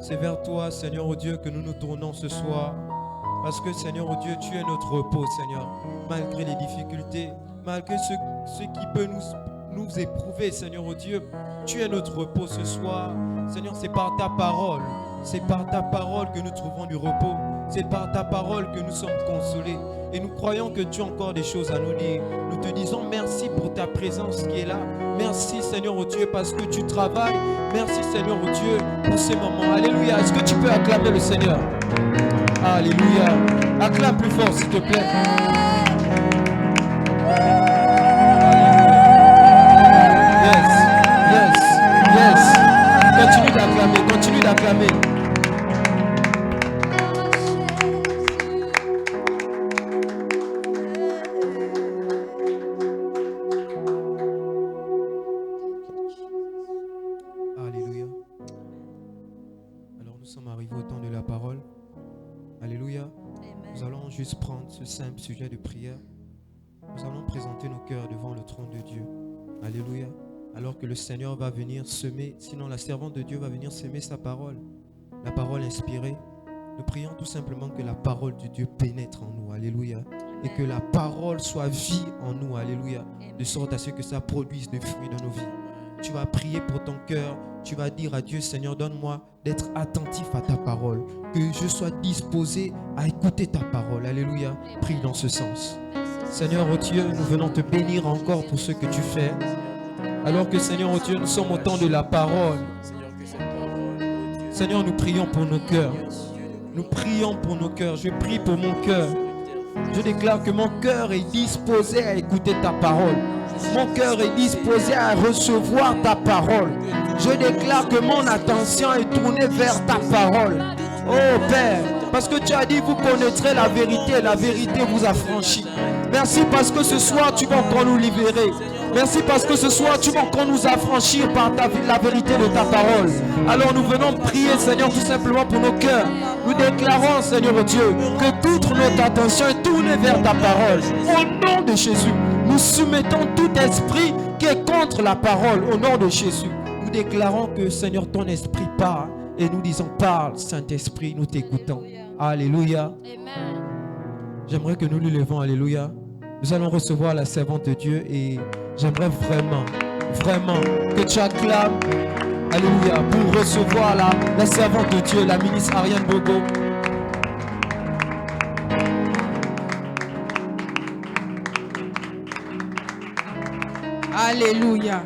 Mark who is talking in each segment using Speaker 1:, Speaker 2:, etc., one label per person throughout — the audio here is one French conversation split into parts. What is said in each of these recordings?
Speaker 1: C'est vers toi, Seigneur, oh Dieu, que nous nous tournons ce soir. Parce que, Seigneur, oh Dieu, tu es notre repos, Seigneur. Malgré les difficultés, malgré ce qui peut nous éprouver, Seigneur, oh Dieu, tu es notre repos ce soir. Seigneur, c'est par ta parole. C'est par ta parole que nous trouvons du repos. C'est par ta parole que nous sommes consolés. Et nous croyons que tu as encore des choses à nous dire. Nous te disons merci pour ta présence qui est là. Merci, Seigneur, oh Dieu, parce que tu travailles. Merci, Seigneur, oh Dieu, pour ces moments. Alléluia. Est-ce que tu peux acclamer le Seigneur? Alléluia. Acclame plus fort, s'il te plaît. Yes, yes, yes. Continue d'acclamer, continue d'acclamer. Alléluia. Alors nous sommes arrivés au temps de la parole. Alléluia. Amen. Nous allons juste prendre ce simple sujet de prière. Nous allons présenter nos cœurs devant le trône de Dieu. Alléluia. Alors que le Seigneur va venir semer, sinon la servante de Dieu va venir semer sa parole. La parole inspirée. Nous prions tout simplement que la parole de Dieu pénètre en nous. Alléluia. Amen. Et que la parole soit vie en nous. Alléluia. Amen. De sorte à ce que ça produise des fruits dans nos vies. Tu vas prier pour ton cœur. Tu vas dire à Dieu, Seigneur, donne-moi d'être attentif à ta parole. Que je sois disposé à écouter ta parole. Alléluia. Prie dans ce sens. Seigneur, oh Dieu, nous venons te bénir encore pour ce que tu fais. Alors que, Seigneur, oh Dieu, nous sommes au temps de la parole. Seigneur, nous prions pour nos cœurs. Nous prions pour nos cœurs. Je prie pour mon cœur. Je déclare que mon cœur est disposé à écouter ta parole. Mon cœur est disposé à recevoir ta parole. Je déclare que mon attention est tournée vers ta parole. Oh Père, parce que tu as dit, vous connaîtrez la vérité et la vérité vous affranchit. Merci parce que ce soir, tu vas encore nous libérer. Merci parce que ce soir, tu vas encore nous affranchir par la vérité de ta parole. Alors nous venons prier, Seigneur, tout simplement pour nos cœurs. Nous déclarons, Seigneur Dieu, que toute notre attention est tournée vers ta parole. Au nom de Jésus, nous soumettons tout esprit qui est contre la parole. Au nom de Jésus, nous déclarons que, Seigneur, ton esprit parle. Et nous disons, parle, Saint-Esprit, nous t'écoutons. Alléluia. Amen. J'aimerais que nous nous levons, alléluia. Nous allons recevoir la servante de Dieu et j'aimerais vraiment que tu acclames, alléluia, pour recevoir la servante de Dieu, la ministre Ariane Bogo.
Speaker 2: Alléluia.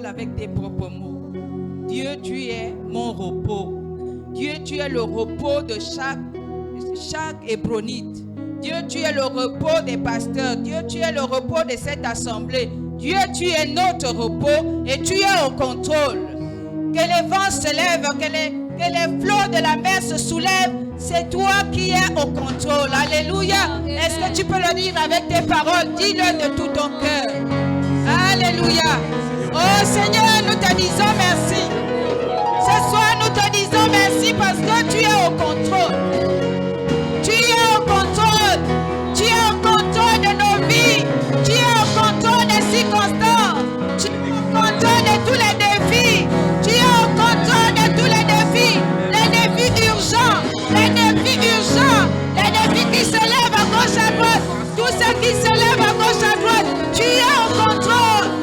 Speaker 2: Avec tes propres mots. Dieu, tu es mon repos. Dieu, tu es le repos de chaque hébronite. Dieu, tu es le repos des pasteurs. Dieu, tu es le repos de cette assemblée. Dieu, tu es notre repos et tu es au contrôle. Que les vents se lèvent, que les flots de la mer se soulèvent. C'est toi qui es au contrôle. Alléluia. Est-ce que tu peux le dire avec tes paroles? Dis-le de tout ton cœur. Alléluia. Oh Seigneur, nous te disons merci. Ce soir, nous te disons merci parce que tu es au contrôle. Tu es au contrôle. Tu es au contrôle de nos vies. Tu es au contrôle des circonstances. Tu es au contrôle de tous les défis. Tu es au contrôle de tous les défis. Les défis urgents. Les défis urgents. Les défis qui se lèvent à gauche à droite. Tous ceux qui se lèvent à gauche à droite. Tu es au contrôle.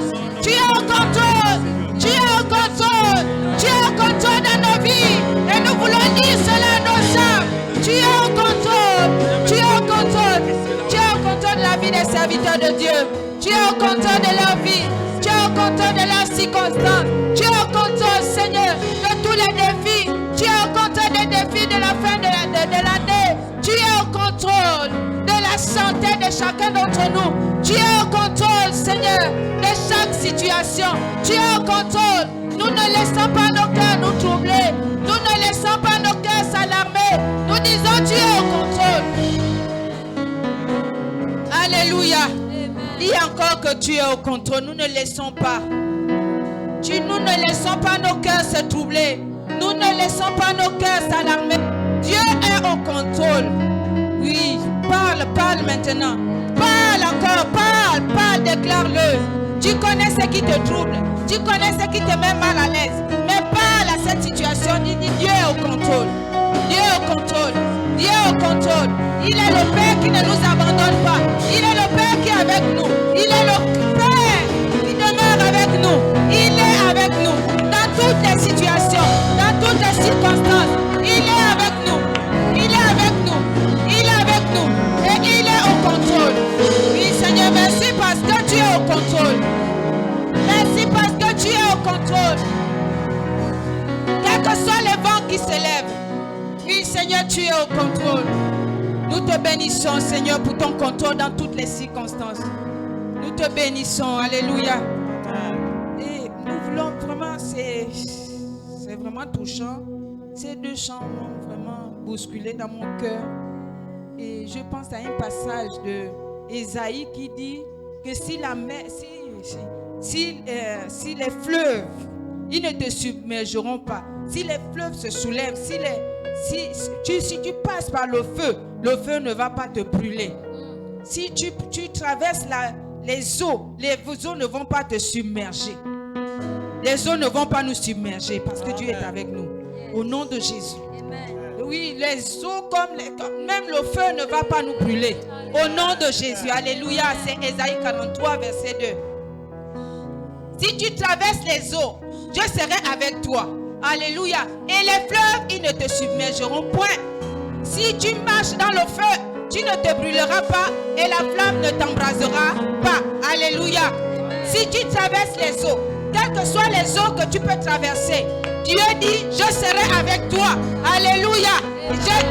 Speaker 2: circonstances. Tu es au contrôle, Seigneur, de tous les défis. Tu es au contrôle des défis de la fin de l'année. Tu es au contrôle de la santé de chacun d'entre nous. Tu es au contrôle, Seigneur, de chaque situation. Tu es au contrôle. Nous ne laissons pas nos cœurs nous troubler. Nous ne laissons pas nos cœurs s'alarmer. Nous disons tu es au contrôle. Alléluia. Dis encore que tu es au contrôle. Nous ne laissons pas. Nous ne laissons pas nos cœurs se troubler. Nous ne laissons pas nos cœurs s'alarmer. Dieu est au contrôle. Oui, parle maintenant. Parle encore, parle, déclare-le. Tu connais ce qui te trouble. Tu connais ce qui te met mal à l'aise. Mais parle à cette situation. Dis Dieu est au contrôle. Dieu est au contrôle. Dieu est au contrôle. Il est le Père qui ne nous abandonne pas. Il est le Père qui est avec nous. Il est le Père qui demeure avec nous. Il est avec nous dans toutes les situations, dans toutes les circonstances. Il est avec nous. Il est avec nous. Il est avec nous. Et il est au contrôle. Oui, Seigneur, merci parce que tu es au contrôle. Merci parce que tu es au contrôle. Quels que soient les vents qui se lèvent. Oui, Seigneur, tu es au contrôle. Nous te bénissons, Seigneur, pour ton contrôle dans toutes les circonstances. Nous te bénissons. Alléluia. Et nous voulons vraiment, c'est vraiment touchant. Ces deux chants m'ont vraiment bousculé dans mon cœur. Et je pense à un passage de Ésaïe qui dit que si la mer, si les fleuves, ils ne te submergeront pas. Si les fleuves se soulèvent, si tu passes par le feu ne va pas te brûler. Si tu traverses les eaux ne vont pas te submerger. Les eaux ne vont pas nous submerger parce que Dieu est avec nous. Au nom de Jésus. Oui, les eaux même le feu ne va pas nous brûler. Au nom de Jésus. Alléluia. C'est Ésaïe 43, verset 2. Si tu traverses les eaux, je serai avec toi. Alléluia. Et les fleuves, ils ne te submergeront point. Si tu marches dans le feu, tu ne te brûleras pas et la flamme ne t'embrasera pas. Alléluia. Si tu traverses les eaux, quelles que soient les eaux que tu peux traverser, Dieu dit, je serai avec toi. Alléluia.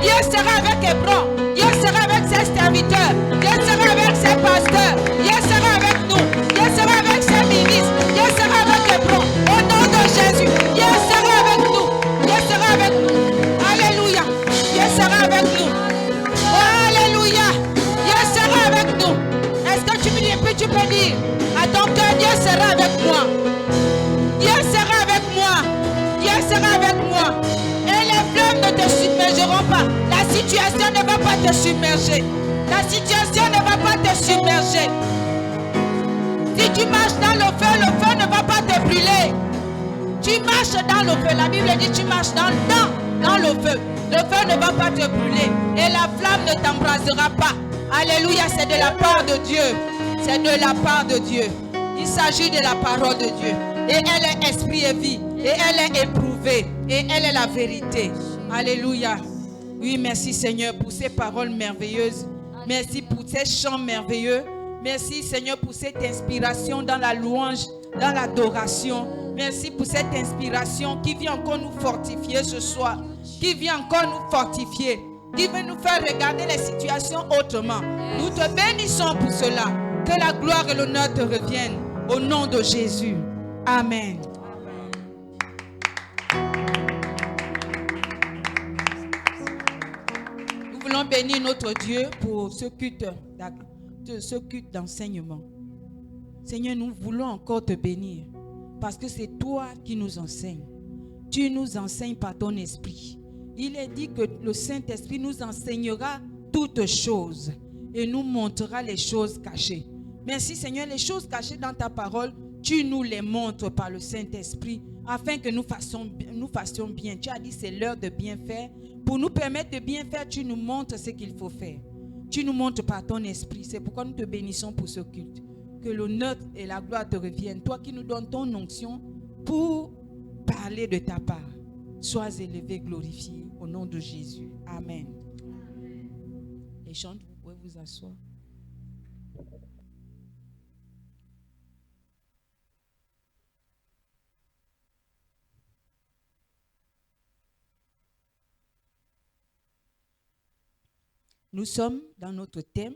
Speaker 2: Dieu sera avec Hébron. Dieu sera avec ses serviteurs. Dieu sera avec ses pasteurs. Dieu sera avec nous. Dieu sera avec ses ministres. Dieu sera avec Hébron. Au nom de Jésus. Dieu sera avec nous. Dieu sera avec nous. Alléluia. Dieu sera avec nous. Oh, alléluia. Dieu sera avec nous. Est-ce que tu peux dire à ton cœur, Dieu sera avec moi. Dieu sera avec moi. Dieu sera avec moi. Et les fleuves ne te submergeront pas. La situation ne va pas te submerger. La situation ne va pas te submerger. Si tu marches dans le feu ne va pas te brûler. Tu marches dans le feu. La Bible dit tu marches dans le feu. Le feu ne va pas te brûler. Et la flamme ne t'embrasera pas. Alléluia, c'est de la part de Dieu. C'est de la part de Dieu. Il s'agit de la parole de Dieu. Et elle est esprit et vie. Et elle est éprouvée. Et elle est la vérité. Alléluia. Oui, merci Seigneur pour ces paroles merveilleuses. Merci pour ces chants merveilleux. Merci Seigneur pour cette inspiration dans la louange, dans l'adoration. Merci pour cette inspiration qui vient encore nous fortifier ce soir. Qui vient encore nous fortifier. Qui veut nous faire regarder les situations autrement. Nous te bénissons pour cela. Que la gloire et l'honneur te reviennent. Au nom de Jésus. Amen. Nous voulons bénir notre Dieu pour ce culte d'enseignement. Seigneur, nous voulons encore te bénir parce que c'est toi qui nous enseignes. Tu nous enseignes par ton esprit. Il est dit que le Saint-Esprit nous enseignera toutes choses et nous montrera les choses cachées. Merci Seigneur, les choses cachées dans ta parole, tu nous les montres par le Saint-Esprit afin que nous fassions bien. Tu as dit c'est l'heure de bien faire. Pour nous permettre de bien faire, tu nous montres ce qu'il faut faire. Tu nous montres par ton esprit. C'est pourquoi nous te bénissons pour ce culte. Que l'honneur et la gloire te reviennent. Toi qui nous donnes ton onction pour parler de ta part. Sois élevé, glorifié au nom de Jésus. Amen. Les chants, vous pouvez vous asseoir. Nous sommes dans notre thème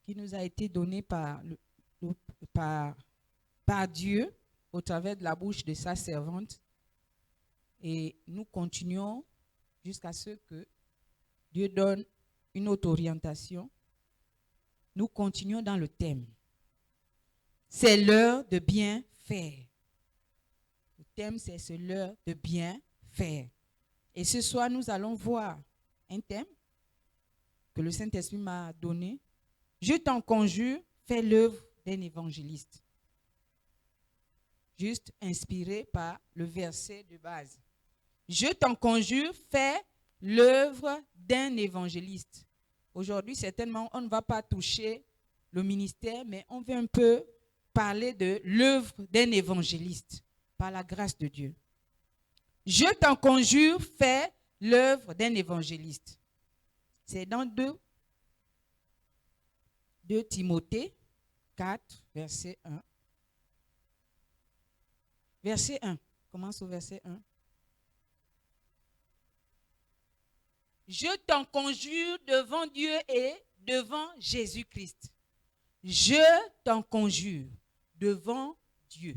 Speaker 2: qui nous a été donné par Dieu au travers de la bouche de sa servante. Et nous continuons jusqu'à ce que Dieu donne une autre orientation. Nous continuons dans le thème. C'est l'heure de bien faire. Le thème, c'est l'heure de bien faire. Et ce soir, nous allons voir un thème que le Saint-Esprit m'a donné. Je t'en conjure, fais l'œuvre d'un évangéliste. Juste inspiré par le verset de base. Je t'en conjure, fais l'œuvre d'un évangéliste. Aujourd'hui, certainement, on ne va pas toucher le ministère, mais on veut un peu parler de l'œuvre d'un évangéliste, par la grâce de Dieu. Je t'en conjure, fais l'œuvre d'un évangéliste. C'est dans 2 Timothée 4, verset 1. Verset 1. Commence au verset 1. Je t'en conjure devant Dieu et devant Jésus-Christ. Je t'en conjure devant Dieu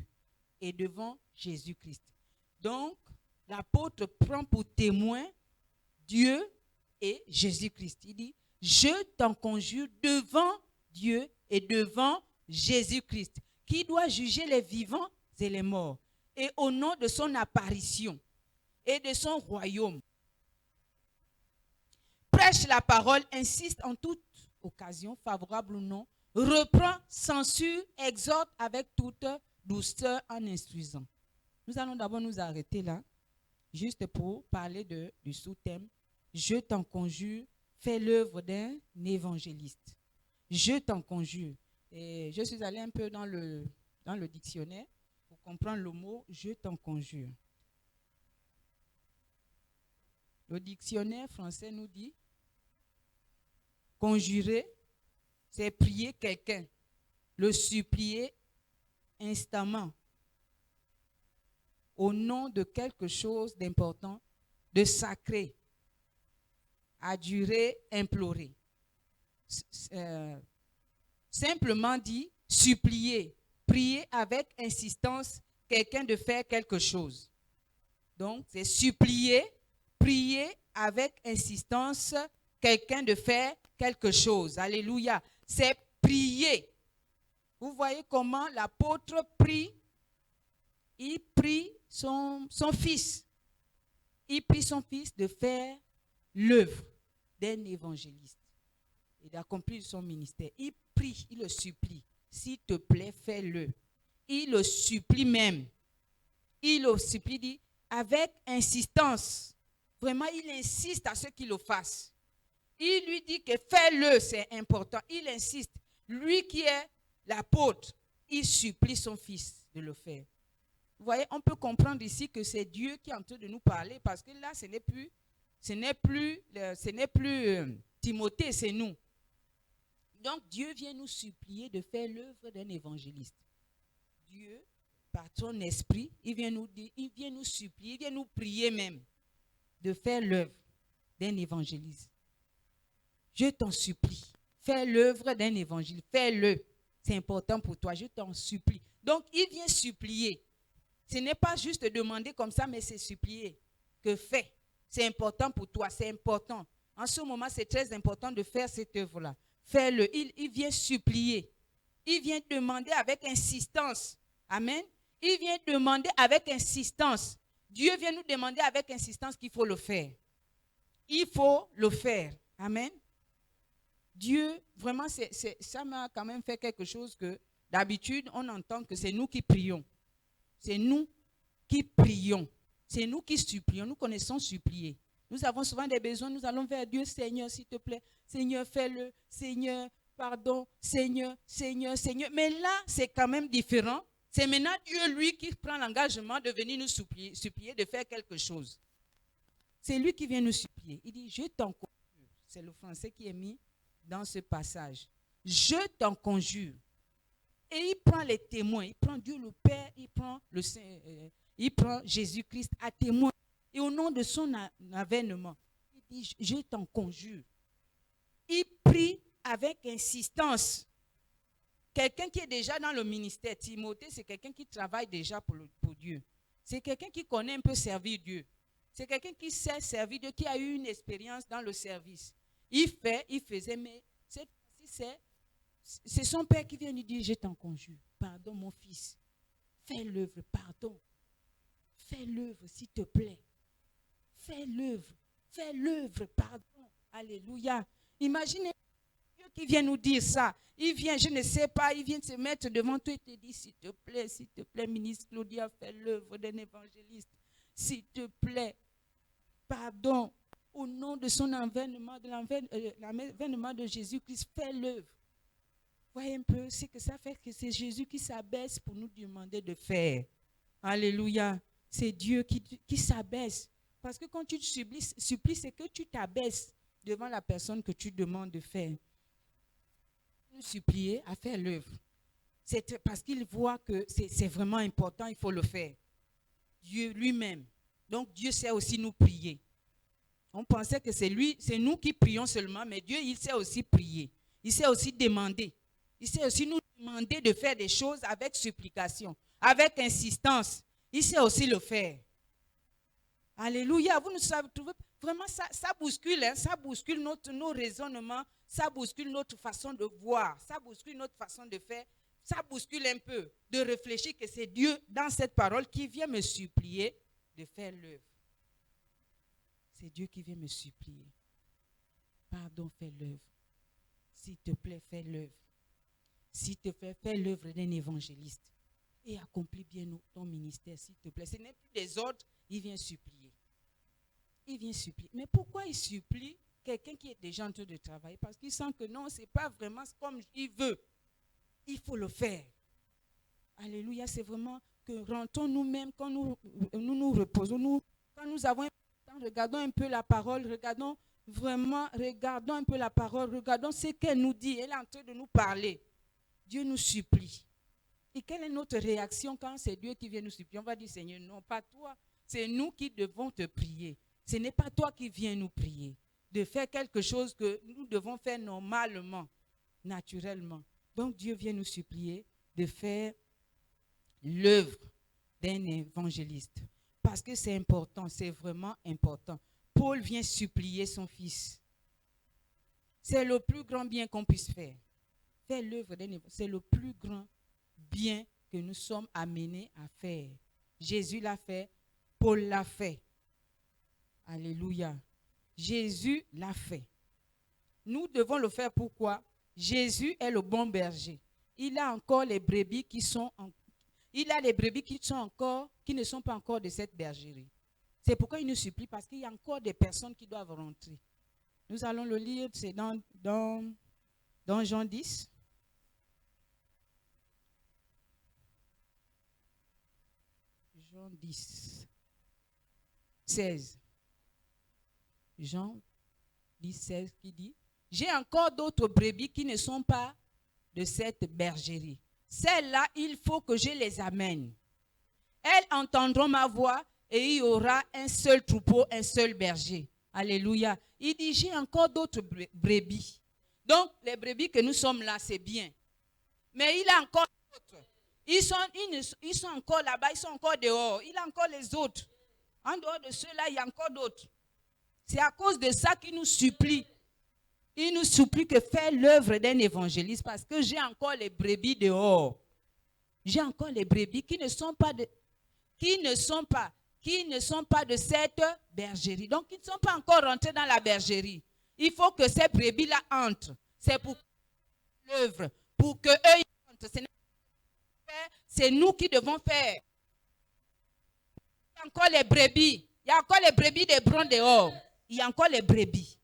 Speaker 2: et devant Jésus-Christ. Donc, l'apôtre prend pour témoin Dieu et Jésus-Christ. Il dit, je t'en conjure devant Dieu et devant Jésus-Christ, qui doit juger les vivants et les morts, et au nom de son apparition et de son royaume. Prêche la parole, insiste en toute occasion, favorable ou non, reprend, censure, exhorte avec toute douceur en instruisant. Nous allons d'abord nous arrêter là, juste pour parler du sous-thème. Je t'en conjure, fais l'œuvre d'un évangéliste. Je t'en conjure. Et je suis allé un peu dans le dictionnaire pour comprendre le mot je t'en conjure. Le dictionnaire français nous dit conjurer, c'est prier quelqu'un, le supplier instamment au nom de quelque chose d'important, de sacré, adjurer, implorer. Simplement dit, supplier, prier avec insistance quelqu'un de faire quelque chose. Donc, c'est supplier, prier avec insistance quelqu'un de faire quelque chose. Alléluia. C'est prier. Vous voyez comment l'apôtre prie. Il prie son fils. Il prie son fils de faire l'œuvre d'un évangéliste et d'accomplir son ministère. Il prie, il le supplie. S'il te plaît, fais-le. Il le supplie même. Il le supplie, dit, avec insistance. Vraiment, il insiste à ce qu'il le fasse. Il lui dit que fais-le, c'est important. Il insiste. Lui qui est l'apôtre, il supplie son fils de le faire. Vous voyez, on peut comprendre ici que c'est Dieu qui est en train de nous parler parce que là, ce n'est plus Timothée, c'est nous. Donc, Dieu vient nous supplier de faire l'œuvre d'un évangéliste. Dieu, par son esprit, il vient nous dire, il vient nous supplier, il vient nous prier même de faire l'œuvre d'un évangéliste. Je t'en supplie, fais l'œuvre d'un évangéliste, fais-le. C'est important pour toi, je t'en supplie. Donc, il vient supplier. Ce n'est pas juste demander comme ça, mais c'est supplier. Que fais. C'est important pour toi, c'est important. En ce moment, c'est très important de faire cette œuvre-là. Fais-le. Il vient supplier. Il vient demander avec insistance. Amen. Il vient demander avec insistance. Dieu vient nous demander avec insistance qu'il faut le faire. Il faut le faire. Amen. Dieu, vraiment, ça m'a quand même fait quelque chose que d'habitude, on entend que c'est nous qui prions. C'est nous qui prions. C'est nous qui supplions. Nous connaissons supplier. Nous avons souvent des besoins. Nous allons vers Dieu. Seigneur, s'il te plaît. Seigneur, fais-le. Seigneur, pardon. Seigneur, Seigneur, Seigneur. Mais là, c'est quand même différent. C'est maintenant Dieu, lui, qui prend l'engagement de venir nous supplier de faire quelque chose. C'est lui qui vient nous supplier. Il dit, je t'en conjure. C'est le français qui est mis dans ce passage. Je t'en conjure. Et il prend les témoins, il prend Dieu le Père, il prend Jésus-Christ à témoin. Et au nom de son avènement, il dit, je t'en conjure. il prie avec insistance. Quelqu'un qui est déjà dans le ministère, Timothée, c'est quelqu'un qui travaille déjà pour Dieu. C'est quelqu'un qui connaît un peu servir Dieu. C'est quelqu'un qui sait servir Dieu, qui a eu une expérience dans le service. Il faisait, mais cette fois-ci, c'est son père qui vient lui dire, je t'en conjure, pardon mon fils, fais l'œuvre, pardon. Fais l'œuvre, s'il te plaît. Fais l'œuvre, pardon. Alléluia. Imaginez Dieu qui vient nous dire ça. Il vient, je ne sais pas, il vient se mettre devant toi et te dit, s'il te plaît, ministre Claudia, fais l'œuvre d'un évangéliste. S'il te plaît, pardon, au nom de son avènement, de l'avènement de Jésus-Christ, fais l'œuvre. Voyez un peu, c'est que ça fait que c'est Jésus qui s'abaisse pour nous demander de faire. Alléluia. C'est Dieu qui s'abaisse. Parce que quand tu te supplies, c'est que tu t'abaisses devant la personne que tu demandes de faire. Nous supplier à faire l'œuvre. C'est parce qu'il voit que c'est vraiment important, il faut le faire. Dieu lui-même. Donc Dieu sait aussi nous prier. On pensait que c'est nous qui prions seulement, mais Dieu, il sait aussi prier. Il sait aussi demander. Il sait aussi nous demander de faire des choses avec supplication, avec insistance. Il sait aussi le faire. Alléluia. Vous nous savez, vraiment, ça bouscule, hein, ça bouscule nos raisonnements, ça bouscule notre façon de voir, ça bouscule notre façon de faire, ça bouscule un peu, de réfléchir que c'est Dieu, dans cette parole, qui vient me supplier de faire l'œuvre. C'est Dieu qui vient me supplier. Pardon, fais l'œuvre. S'il te plaît, fais l'œuvre. S'il te plaît, fais l'œuvre d'un évangéliste. Et accomplis bien ton ministère, s'il te plaît. Ce n'est plus des ordres, il vient supplier. Il vient supplier. Mais pourquoi il supplie quelqu'un qui est déjà en train de travailler? Parce qu'il sent que non, ce n'est pas vraiment comme il veut. Il faut le faire. Alléluia, c'est vraiment que rentrons nous-mêmes, quand nous reposons, quand nous avons un temps, regardons un peu la parole, regardons un peu la parole, regardons ce qu'elle nous dit. Elle est en train de nous parler. Dieu nous supplie. Et quelle est notre réaction quand c'est Dieu qui vient nous supplier? On va dire, Seigneur, non, pas toi. C'est nous qui devons te prier. Ce n'est pas toi qui viens nous prier. De faire quelque chose que nous devons faire normalement, naturellement. Donc Dieu vient nous supplier de faire l'œuvre d'un évangéliste. Parce que c'est important, c'est vraiment important. Paul vient supplier son fils. C'est le plus grand bien qu'on puisse faire. Faire l'œuvre d'un évangéliste, c'est le plus grand bien que nous sommes amenés à faire. Jésus l'a fait, Paul l'a fait. Alléluia. Jésus l'a fait. Nous devons le faire pourquoi? Jésus est le bon berger. Il a encore les brebis qui ne sont pas encore de cette bergerie. C'est pourquoi il nous supplie, parce qu'il y a encore des personnes qui doivent rentrer. Nous allons le lire, c'est dans Jean 10. Jean 10, 16. Jean 10, 16 qui dit, « J'ai encore d'autres brebis qui ne sont pas de cette bergerie. Celles-là, il faut que je les amène. Elles entendront ma voix et il y aura un seul troupeau, un seul berger. » Alléluia. Il dit, j'ai encore d'autres brebis. Donc, les brebis que nous sommes là, c'est bien. Mais il a encore d'autres. Ils sont encore là-bas, ils sont encore dehors. Il a encore les autres. En dehors de ceux-là, il y a encore d'autres. C'est à cause de ça qu'il nous supplie. Il nous supplie que faire l'œuvre d'un évangéliste parce que j'ai encore les brebis dehors. J'ai encore les brebis qui ne sont pas de cette bergerie. Donc, ils ne sont pas encore rentrés dans la bergerie. Il faut que ces brebis-là entrent. C'est pour l'œuvre, pour qu'eux entrent. C'est nous qui devons faire. Il y a encore les brebis. Il y a encore les brebis des brons dehors. Il y a encore les brebis.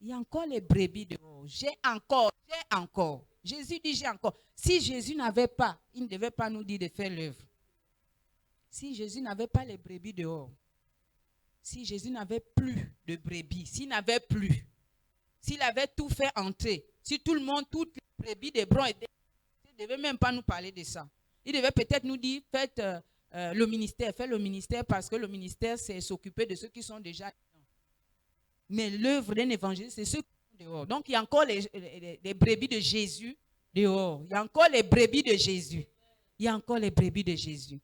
Speaker 2: Il y a encore les brebis dehors. J'ai encore. Jésus dit j'ai encore. Si Jésus n'avait pas, il ne devait pas nous dire de faire l'œuvre. Si Jésus n'avait pas les brebis dehors, si Jésus n'avait plus de brebis, s'il n'avait plus, s'il avait tout fait entrer, si tout le monde, toutes les brebis des brons étaient, il ne devait même pas nous parler de ça. Il devait peut-être nous dire, faites le ministère, faites le ministère parce que le ministère, c'est s'occuper de ceux qui sont déjà dedans. Mais l'œuvre d'un évangéliste, c'est ceux qui sont dehors. Donc, il y a encore les brebis de Jésus dehors. Il y a encore les brebis de Jésus. Il y a encore les brebis de Jésus.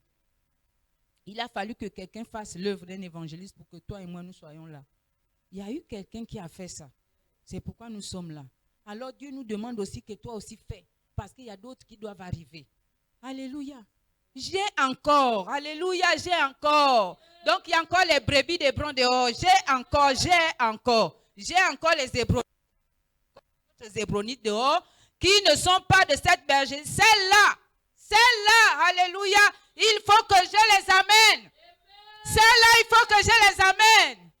Speaker 2: Il a fallu que quelqu'un fasse l'œuvre d'un évangéliste pour que toi et moi, nous soyons là. Il y a eu quelqu'un qui a fait ça. C'est pourquoi nous sommes là. Alors Dieu nous demande aussi que toi aussi fais. Parce qu'il y a d'autres qui doivent arriver. Alléluia. J'ai encore. Alléluia, j'ai encore. Donc il y a encore les brebis d'Hébron dehors. J'ai encore. J'ai encore les Hébronites dehors qui ne sont pas de cette bergerie. Celles-là. Alléluia. Il faut que je les amène. Celles-là, il faut que je les amène.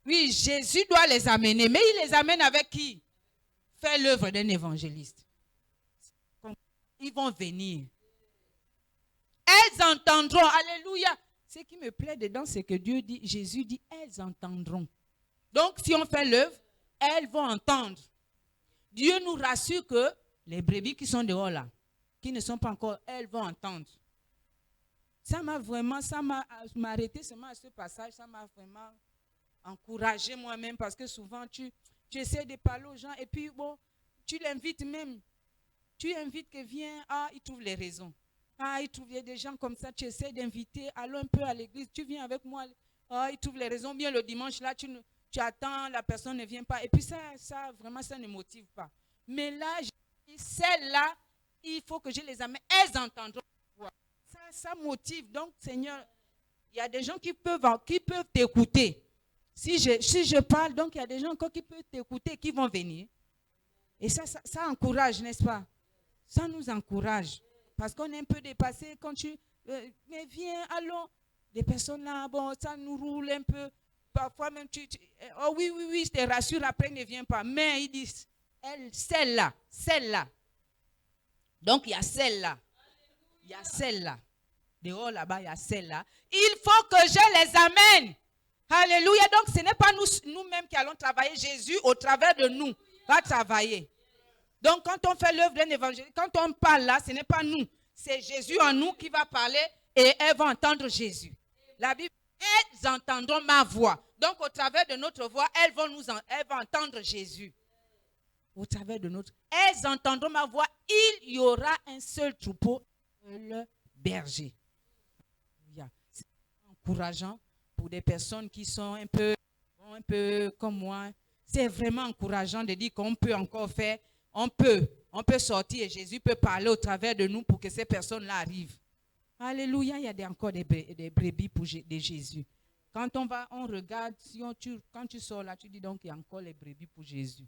Speaker 2: Oui, Jésus doit les amener. Mais il les amène avec qui? Faire l'œuvre d'un évangéliste. Ils vont venir. Elles entendront. Alléluia. Ce qui me plaît dedans, c'est que Dieu dit, Jésus dit, elles entendront. Donc, si on fait l'œuvre, elles vont entendre. Dieu nous rassure que les brebis qui sont dehors là, qui ne sont pas encore, elles vont entendre. Ça m'a arrêté seulement à ce passage, ça m'a vraiment encouragé moi-même parce que souvent tu essaies de parler aux gens et puis bon, tu l'invites même. Tu invites que viens, il trouve les raisons. Il trouve des gens comme ça, tu essaies d'inviter, allons un peu à l'église, tu viens avec moi, il trouve les raisons. Bien le dimanche là, tu attends, la personne ne vient pas. Et puis ça vraiment, ça ne motive pas. Mais là, celles-là, il faut que je les amène. Elles entendront. Ça motive. Donc, Seigneur, il y a des gens qui peuvent t'écouter. Si je parle, donc il y a des gens encore qui peuvent t'écouter, qui vont venir. Et ça encourage, n'est-ce pas? Ça nous encourage. Parce qu'on est un peu dépassé quand mais viens, allons. Des personnes là, bon, ça nous roule un peu. Parfois même, oh oui, je te rassure, après ne viens pas. Mais ils disent, celle-là. Donc, il y a celle-là. Il y a celle-là. Dehors là-bas, il y a celle-là. Il faut que je les amène. Alléluia. Donc, ce n'est pas nous-mêmes qui allons travailler. Jésus, au travers de nous, va travailler. Donc, quand on fait l'œuvre d'un évangéliste, quand on parle là, ce n'est pas nous. C'est Jésus en nous qui va parler et elles vont entendre Jésus. La Bible, elles entendront ma voix. Donc, au travers de notre voix, elles vont entendre Jésus. Au travers de elles entendront ma voix. Il y aura un seul troupeau, le berger. C'est encourageant pour des personnes qui sont un peu comme moi. C'est vraiment encourageant de dire qu'on peut encore faire. On peut sortir et Jésus peut parler au travers de nous pour que ces personnes-là arrivent. Alléluia, il y a encore des brebis de Jésus. Quand on regarde, quand tu sors là, tu dis donc il y a encore les brebis pour Jésus.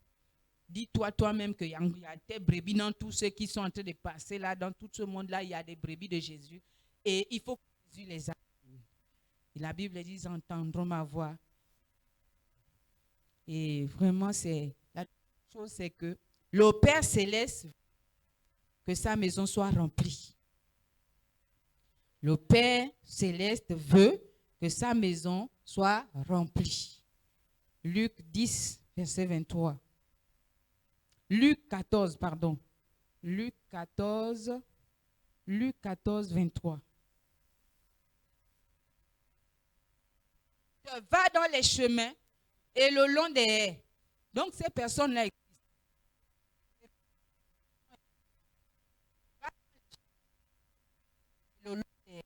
Speaker 2: Dis-toi toi-même qu'il y a des brebis dans tous ceux qui sont en train de passer là, dans tout ce monde-là, il y a des brebis de Jésus. Et il faut que Jésus les amène. Et la Bible dit, ils entendront ma voix. Et vraiment, la chose, c'est que le Père Céleste, que sa maison soit remplie. Le Père Céleste veut que sa maison soit remplie. Luc 10, verset 23. Luc 14, 23. Va dans les chemins et le long des haies. Donc ces personnes-là existent. Le long des haies.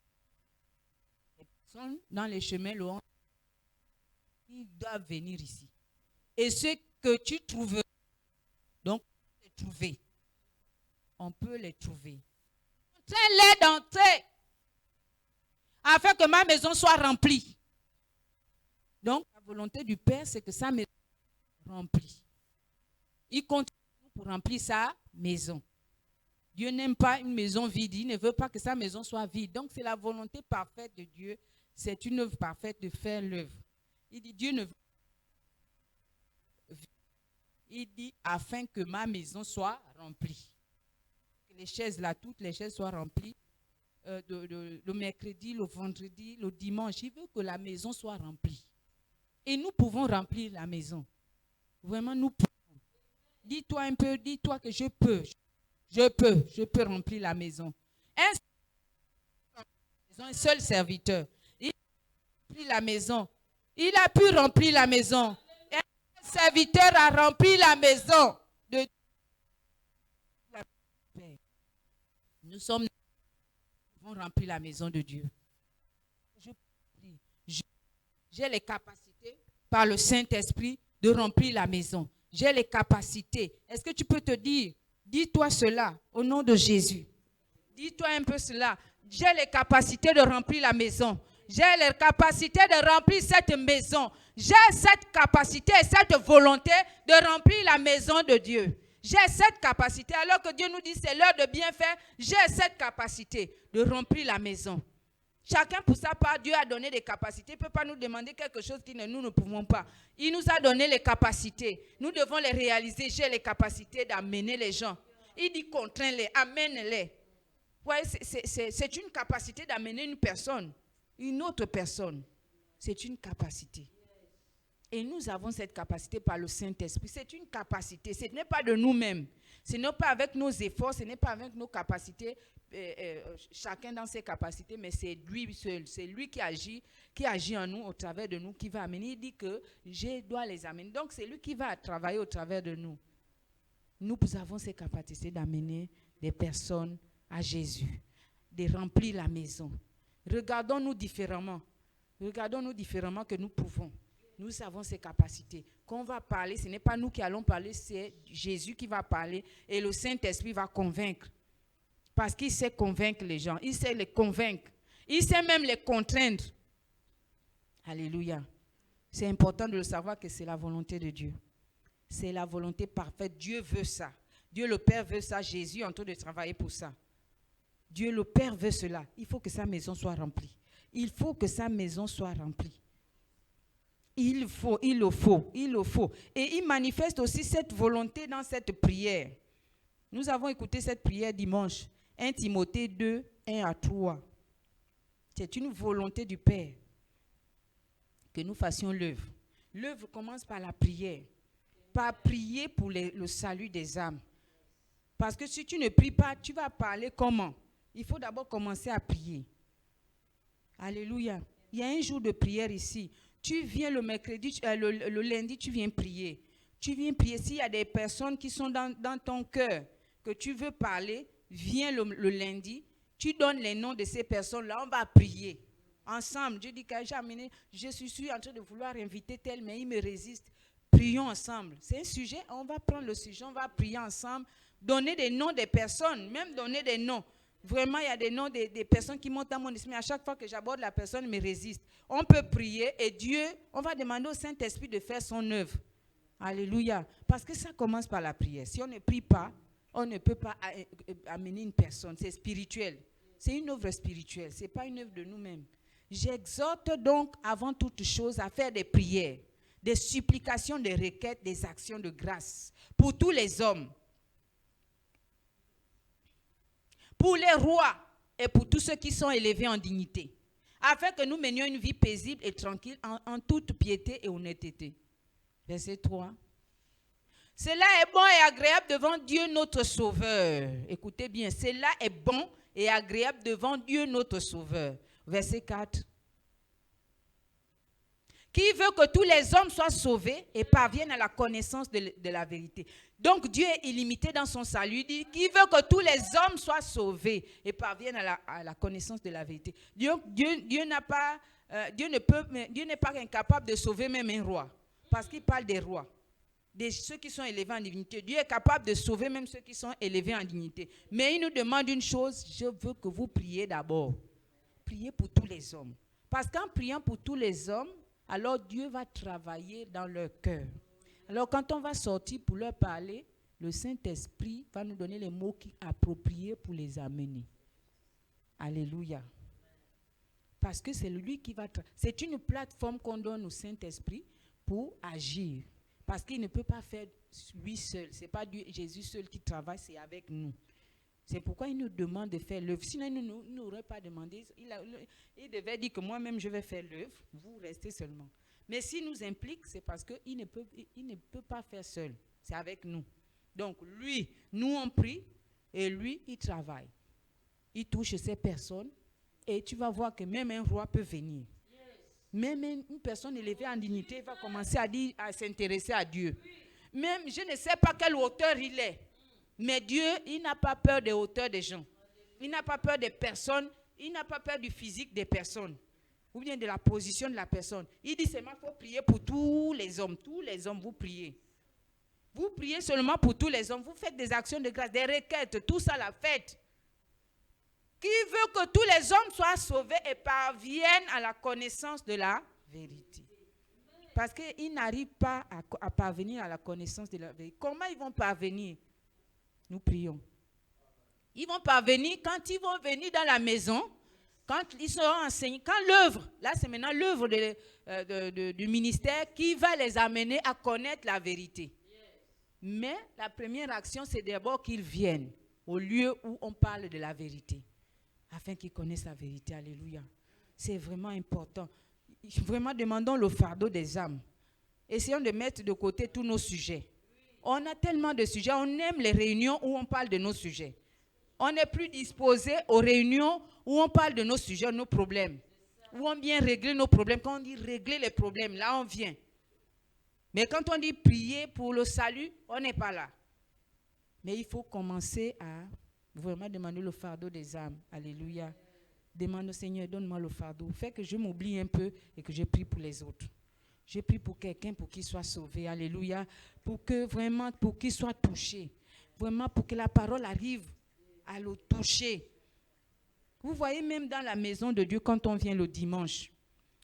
Speaker 2: Les personnes dans les chemins, le long, ils doivent venir ici. Et ce que tu trouves, donc on peut les trouver. Montrez-les d'entrer afin que ma maison soit remplie. Donc, la volonté du Père, c'est que sa maison soit remplie. Il continue pour remplir sa maison. Dieu n'aime pas une maison vide. Il ne veut pas que sa maison soit vide. Donc, c'est la volonté parfaite de Dieu. C'est une œuvre parfaite de faire l'œuvre. Il dit, Dieu ne veut. Il dit, afin que ma maison soit remplie. Que les chaises là, toutes les chaises soient remplies. Le mercredi, le vendredi, le dimanche. Il veut que la maison soit remplie. Et nous pouvons remplir la maison. Vraiment, nous pouvons. Dis-toi un peu, dis-toi que je peux remplir la maison. Un seul serviteur. Il a rempli la maison. Il a pu remplir la maison. serviteur a rempli la maison de Dieu. Nous avons rempli la maison de Dieu. J'ai les capacités par le Saint-Esprit de remplir la maison. J'ai les capacités. Est-ce que tu peux te dire, dis-toi cela au nom de Jésus. Dis-toi un peu cela. J'ai les capacités de remplir la maison. J'ai les capacités de remplir cette maison. J'ai cette capacité et cette volonté de remplir la maison de Dieu. J'ai cette capacité. Alors que Dieu nous dit c'est l'heure de bien faire, j'ai cette capacité de remplir la maison. Chacun pour sa part, Dieu a donné des capacités. Il ne peut pas nous demander quelque chose que nous ne pouvons pas. Il nous a donné les capacités. Nous devons les réaliser. J'ai les capacités d'amener les gens. Il dit contrains-les, amène-les. Ouais, c'est une capacité d'amener une personne, une autre personne. C'est une capacité. Et nous avons cette capacité par le Saint-Esprit. C'est une capacité. Ce n'est pas de nous-mêmes. Ce n'est pas avec nos efforts, ce n'est pas avec nos capacités, chacun dans ses capacités, mais c'est lui seul. C'est lui qui agit en nous, au travers de nous, qui va amener. Il dit que je dois les amener. Donc c'est lui qui va travailler au travers de nous. Nous avons ces capacités d'amener des personnes à Jésus, de remplir la maison. Regardons-nous différemment. Regardons-nous différemment que nous pouvons. Nous avons ces capacités. Quand on va parler, ce n'est pas nous qui allons parler, c'est Jésus qui va parler et le Saint-Esprit va convaincre. Parce qu'il sait convaincre les gens, il sait les convaincre, il sait même les contraindre. Alléluia. C'est important de le savoir que c'est la volonté de Dieu. C'est la volonté parfaite. Dieu veut ça. Dieu le Père veut ça. Jésus est en train de travailler pour ça. Dieu le Père veut cela. Il faut que sa maison soit remplie. Il faut que sa maison soit remplie. Il le faut. Et il manifeste aussi cette volonté dans cette prière. Nous avons écouté cette prière dimanche. 1 Timothée 2, 1 à 3. C'est une volonté du Père que nous fassions l'œuvre. L'œuvre commence par la prière. Par prier pour le salut des âmes. Parce que si tu ne pries pas, tu vas parler comment? Il faut d'abord commencer à prier. Alléluia. Il y a un jour de prière ici. Tu viens le mercredi, le lundi, tu viens prier. Tu viens prier. S'il y a des personnes qui sont dans ton cœur, que tu veux parler, viens le lundi. Tu donnes les noms de ces personnes-là. On va prier ensemble. Je dis que je suis en train de vouloir inviter tel, mais il me résiste. Prions ensemble. C'est un sujet. On va prendre le sujet. On va prier ensemble. Donner des noms des personnes. Même donner des noms. Vraiment, il y a des noms des personnes qui montent dans mon esprit. Mais à chaque fois que j'aborde la personne, il me résiste. On peut prier et Dieu, on va demander au Saint-Esprit de faire son œuvre. Alléluia. Parce que ça commence par la prière. Si on ne prie pas, on ne peut pas amener une personne. C'est spirituel. C'est une œuvre spirituelle. Ce n'est pas une œuvre de nous-mêmes. J'exhorte donc avant toute chose à faire des prières, des supplications, des requêtes, des actions de grâce pour tous les hommes, pour les rois et pour tous ceux qui sont élevés en dignité, afin que nous menions une vie paisible et tranquille en toute piété et honnêteté. Verset 3. Cela est bon et agréable devant Dieu notre Sauveur. Écoutez bien, cela est bon et agréable devant Dieu notre Sauveur. Verset 4. Qui veut que tous les hommes soient sauvés et parviennent à la connaissance de la vérité. Donc Dieu est illimité dans son salut. Il dit qui veut que tous les hommes soient sauvés et parviennent à la connaissance de la vérité. Dieu n'est pas incapable de sauver même un roi. Parce qu'il parle des rois. De ceux qui sont élevés en dignité. Dieu est capable de sauver même ceux qui sont élevés en dignité. Mais il nous demande une chose, je veux que vous priez d'abord. Priez pour tous les hommes. Parce qu'en priant pour tous les hommes, alors Dieu va travailler dans leur cœur. Alors quand on va sortir pour leur parler, le Saint-Esprit va nous donner les mots appropriés pour les amener. Alléluia. Parce que c'est lui qui va... C'est une plateforme qu'on donne au Saint-Esprit pour agir. Parce qu'il ne peut pas faire lui seul. Ce n'est pas Jésus seul qui travaille, c'est avec nous. C'est pourquoi il nous demande de faire l'œuvre. Sinon, il ne nous aurait pas demandé. Il devait dire que moi-même, je vais faire l'œuvre. Vous restez seulement. Mais s'il nous implique, c'est parce qu'il ne peut pas faire seul. C'est avec nous. Donc, lui, nous, on prie et lui, il travaille. Il touche ces personnes et tu vas voir que même un roi peut venir. Même une personne élevée en dignité va commencer à s'intéresser à Dieu. Même, je ne sais pas quelle hauteur il est. Mais Dieu, il n'a pas peur des hauteurs des gens. Il n'a pas peur des personnes. Il n'a pas peur du physique des personnes. Ou bien de la position de la personne. Il dit seulement qu'il faut prier pour tous les hommes. Tous les hommes, vous priez. Vous priez seulement pour tous les hommes. Vous faites des actions de grâce, des requêtes. Tout ça, la fête. Qui veut que tous les hommes soient sauvés et parviennent à la connaissance de la vérité. Parce qu'ils n'arrivent pas à parvenir à la connaissance de la vérité. Comment ils vont parvenir? Nous prions. Ils vont parvenir quand ils vont venir dans la maison, quand ils seront enseignés, quand l'œuvre, là c'est maintenant l'œuvre du ministère qui va les amener à connaître la vérité. Mais la première action, c'est d'abord qu'ils viennent au lieu où on parle de la vérité, afin qu'ils connaissent la vérité. Alléluia. C'est vraiment important. Vraiment, demandons le fardeau des âmes. Essayons de mettre de côté tous nos sujets. On a tellement de sujets. On aime les réunions où on parle de nos sujets. On n'est plus disposé aux réunions où on parle de nos sujets, nos problèmes. Où on vient régler nos problèmes. Quand on dit régler les problèmes, là on vient. Mais quand on dit prier pour le salut, on n'est pas là. Mais il faut commencer à vraiment demander le fardeau des âmes. Alléluia. Demande au Seigneur, donne-moi le fardeau. Fais que je m'oublie un peu et que je prie pour les autres. Je prie pour quelqu'un pour qu'il soit sauvé. Alléluia. Pour qu'il soit touché. Vraiment pour que la parole arrive à le toucher. Vous voyez, même dans la maison de Dieu, quand on vient le dimanche,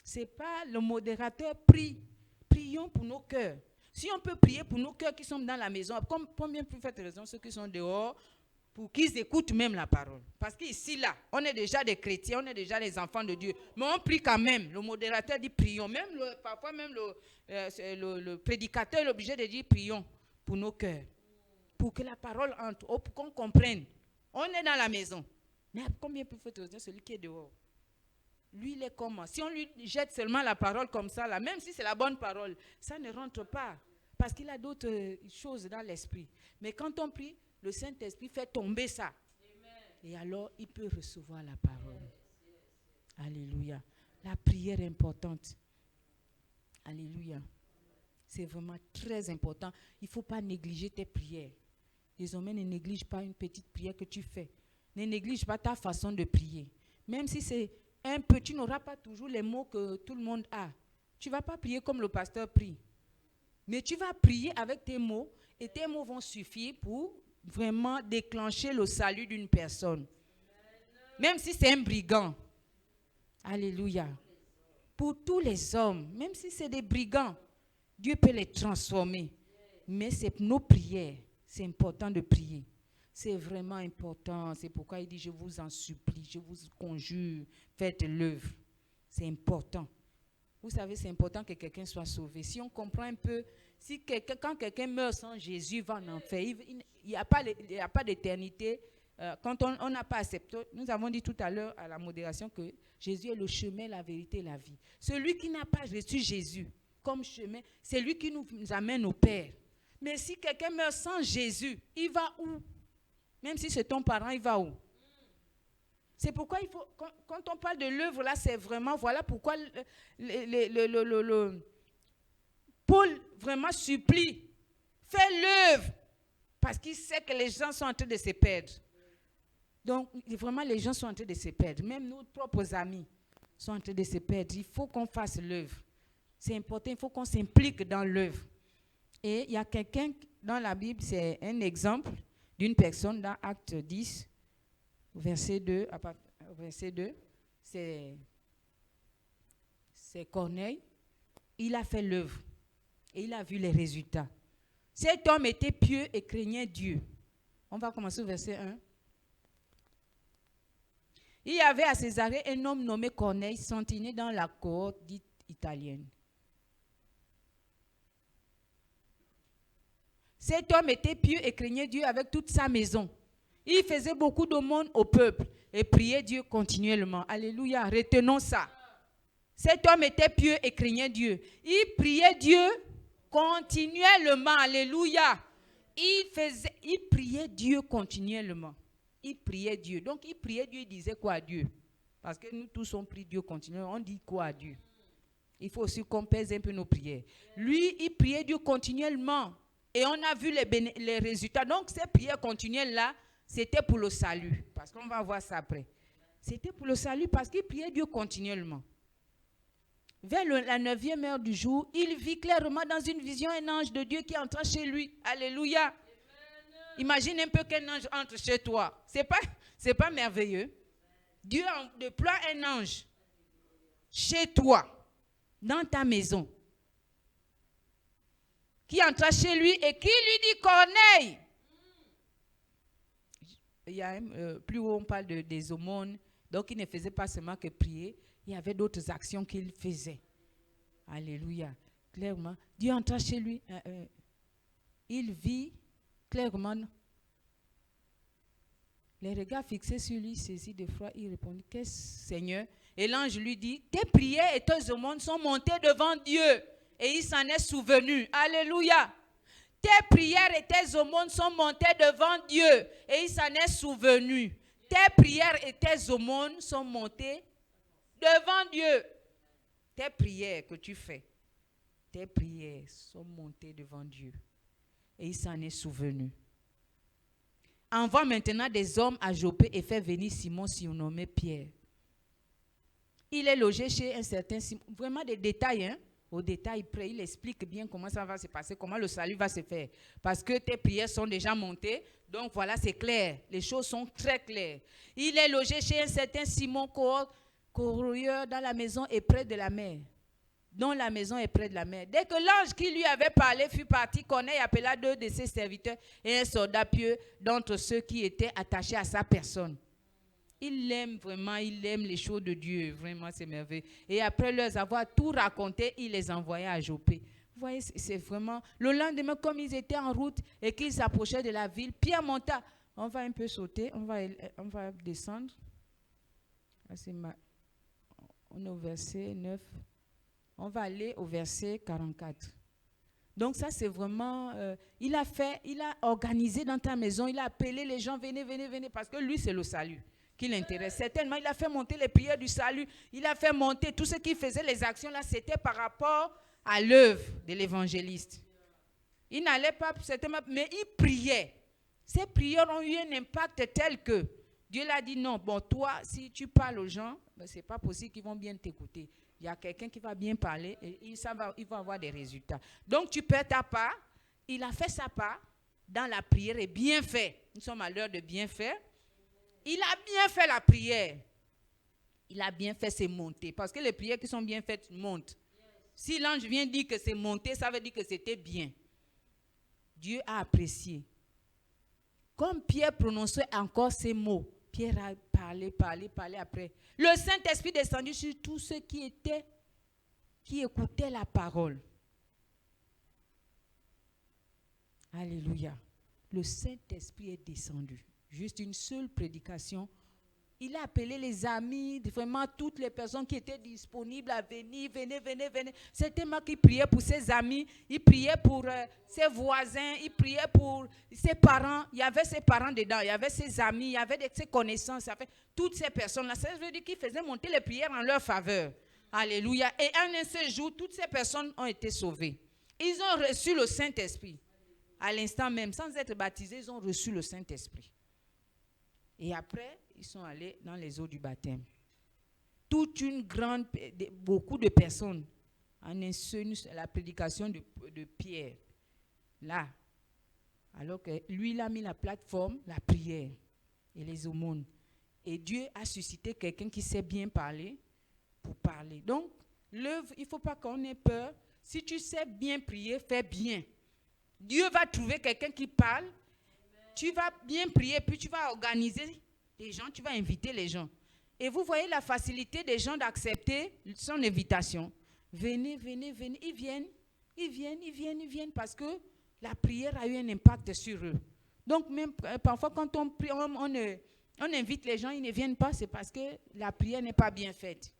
Speaker 2: c'est pas le modérateur prie. Prions pour nos cœurs. Si on peut prier pour nos cœurs qui sont dans la maison, combien plus faites raison ceux qui sont dehors, pour qu'ils écoutent même la parole. Parce qu'ici, là, on est déjà des chrétiens, on est déjà des enfants de Dieu. Mais on prie quand même. Le modérateur dit prions. Parfois même le prédicateur est obligé de dire prions pour nos cœurs. Pour que la parole entre, pour qu'on comprenne. On est dans la maison. Mais combien plus faites raison celui qui est dehors? Lui, il est comment? Si on lui jette seulement la parole comme ça, là, même si c'est la bonne parole, ça ne rentre pas. Parce qu'il a d'autres choses dans l'esprit. Mais quand on prie, le Saint-Esprit fait tomber ça. Amen. Et alors, il peut recevoir la parole. Yes. Alléluia. La prière est importante. Alléluia. C'est vraiment très important. Il ne faut pas négliger tes prières. Désormais, ne néglige pas une petite prière que tu fais. Ne néglige pas ta façon de prier. Même si c'est un peu, tu n'auras pas toujours les mots que tout le monde a. Tu ne vas pas prier comme le pasteur prie. Mais tu vas prier avec tes mots et tes mots vont suffire pour vraiment déclencher le salut d'une personne. Même si c'est un brigand. Alléluia. Pour tous les hommes, même si c'est des brigands, Dieu peut les transformer. Mais c'est nos prières. C'est important de prier. C'est vraiment important. C'est pourquoi il dit, je vous en supplie, je vous conjure, faites l'œuvre. C'est important. Vous savez, c'est important que quelqu'un soit sauvé. Si on comprend un peu, quand quelqu'un meurt sans Jésus, il va en enfer. Il n'y a pas d'éternité. Quand on n'a pas accepté, nous avons dit tout à l'heure à la modération que Jésus est le chemin, la vérité et la vie. Celui qui n'a pas reçu Jésus comme chemin, c'est lui qui nous amène au Père. Mais si quelqu'un meurt sans Jésus, il va où? Même si c'est ton parent, il va où? C'est pourquoi il faut, quand on parle de l'œuvre, là, c'est vraiment, voilà pourquoi Paul vraiment supplie, fais l'œuvre, parce qu'il sait que les gens sont en train de se perdre. Donc, vraiment, les gens sont en train de se perdre. Même nos propres amis sont en train de se perdre. Il faut qu'on fasse l'œuvre. C'est important, il faut qu'on s'implique dans l'œuvre. Et il y a quelqu'un dans la Bible, c'est un exemple d'une personne dans Acte 10, verset 2, c'est Corneille. Il a fait l'œuvre et il a vu les résultats. Cet homme était pieux et craignait Dieu. On va commencer au verset 1. Il y avait à Césarée un homme nommé Corneille, sentinelle dans la cohorte dite italienne. Cet homme était pieux et craignait Dieu avec toute sa maison. Il faisait beaucoup d'aumônes au peuple et priait Dieu continuellement. Alléluia, retenons ça. Cet homme était pieux et craignait Dieu. Il priait Dieu continuellement. Alléluia. Il priait Dieu continuellement. Il priait Dieu. Donc il priait Dieu, il disait quoi à Dieu? Parce que nous tous on prie Dieu continuellement. On dit quoi à Dieu? Il faut aussi qu'on pèse un peu nos prières. Lui, il priait Dieu continuellement. Et on a vu les résultats. Donc, ces prières continuelles-là, c'était pour le salut. Parce qu'on va voir ça après. C'était pour le salut parce qu'il priait Dieu continuellement. Vers la 9e heure du jour, il vit clairement dans une vision un ange de Dieu qui entra chez lui. Alléluia. Amen. Imagine un peu qu'un ange entre chez toi. C'est pas merveilleux. Dieu déploie un ange chez toi, dans ta maison, qui entra chez lui et qui lui dit Corneille. Il y a plus haut on parle des aumônes, donc il ne faisait pas seulement que prier, il y avait d'autres actions qu'il faisait. Alléluia. Clairement, Dieu entra chez lui, il vit clairement. Les regards fixés sur lui, saisi de froid, il répondit, qu'est-ce Seigneur? Et l'ange lui dit, tes prières et tes aumônes sont montées devant Dieu. Et il s'en est souvenu. Alléluia. Tes prières et tes aumônes sont montées devant Dieu. Et il s'en est souvenu. Tes prières et tes aumônes sont montées devant Dieu. Tes prières que tu fais, tes prières sont montées devant Dieu. Et il s'en est souvenu. Envoie maintenant des hommes à Joppé et fait venir Simon surnommé Pierre. Il est logé chez un certain Simon. Vraiment des détails, hein? Au détail près, il explique bien comment ça va se passer, comment le salut va se faire. Parce que tes prières sont déjà montées, donc voilà, c'est clair. Les choses sont très claires. Il est logé chez un certain Simon corroyeur dans la maison et près de la mer. Dont la maison est près de la mer. Dès que l'ange qui lui avait parlé fut parti, Corneille appela 2 de ses serviteurs et un soldat pieux d'entre ceux qui étaient attachés à sa personne. Il aime vraiment, il aime les choses de Dieu. Vraiment, c'est merveilleux. Et après leur avoir tout raconté, il les envoya à Joppé. Vous voyez, c'est vraiment... Le lendemain, comme ils étaient en route et qu'ils s'approchaient de la ville, Pierre monta. On va un peu sauter, on va descendre. On est au verset 9. On va aller au verset 44. Donc ça, c'est vraiment... il a organisé dans ta maison, il a appelé les gens, venez, venez, venez, parce que lui, c'est le salut qui l'intéresse. Certainement, il a fait monter les prières du salut, il a fait monter tout ce qu'il faisait, les actions là, c'était par rapport à l'œuvre de l'évangéliste. Il n'allait pas, certainement, mais il priait. Ces prières ont eu un impact tel que Dieu l'a dit non, bon, toi, si tu parles aux gens, ben, ce n'est pas possible qu'ils vont bien t'écouter. Il y a quelqu'un qui va bien parler et il va avoir des résultats. Donc, tu perds ta part. Il a fait sa part dans la prière et bien fait. Nous sommes à l'heure de bien faire. Il a bien fait la prière. Il a bien fait ses montées. Parce que les prières qui sont bien faites montent. Si l'ange vient dire que c'est monté, ça veut dire que c'était bien. Dieu a apprécié. Comme Pierre prononçait encore ces mots, Pierre a parlé après. Le Saint-Esprit descendu sur tous ceux qui écoutaient la parole. Alléluia. Le Saint-Esprit est descendu. Juste une seule prédication. Il a appelé les amis, vraiment toutes les personnes qui étaient disponibles à venir. Venez. C'était moi qui priais pour ses amis, il priait pour ses voisins, il priait pour ses parents. Il y avait ses parents dedans, il y avait ses amis, il y avait ses connaissances. Toutes ces personnes-là, ça veut dire qu'il faisait monter les prières en leur faveur. Alléluia. Et en un seul jour, toutes ces personnes ont été sauvées. Ils ont reçu le Saint-Esprit. À l'instant même, sans être baptisés, ils ont reçu le Saint-Esprit. Et après, ils sont allés dans les eaux du baptême. Beaucoup de personnes en la prédication de Pierre. Là, alors que lui, il a mis la plateforme, la prière et les aumônes. Et Dieu a suscité quelqu'un qui sait bien parler pour parler. Donc, l'œuvre, il ne faut pas qu'on ait peur. Si tu sais bien prier, fais bien. Dieu va trouver quelqu'un qui parle. Tu vas bien prier, puis tu vas organiser les gens, tu vas inviter les gens. Et vous voyez la facilité des gens d'accepter son invitation. Venez. Ils viennent parce que la prière a eu un impact sur eux. Donc même parfois quand on prie, on invite les gens, ils ne viennent pas, c'est parce que la prière n'est pas bien faite.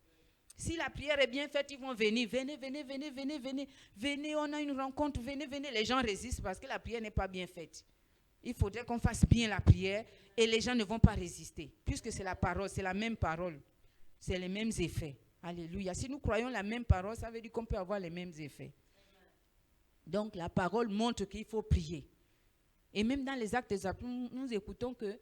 Speaker 2: Si la prière est bien faite, ils vont venir. Venez, on a une rencontre, venez. Les gens résistent parce que la prière n'est pas bien faite. Il faudrait qu'on fasse bien la prière et les gens ne vont pas résister. Puisque c'est la parole, c'est la même parole. C'est les mêmes effets. Alléluia. Si nous croyons la même parole, ça veut dire qu'on peut avoir les mêmes effets. Donc, la parole montre qu'il faut prier. Et même dans les actes des apôtres, nous écoutons que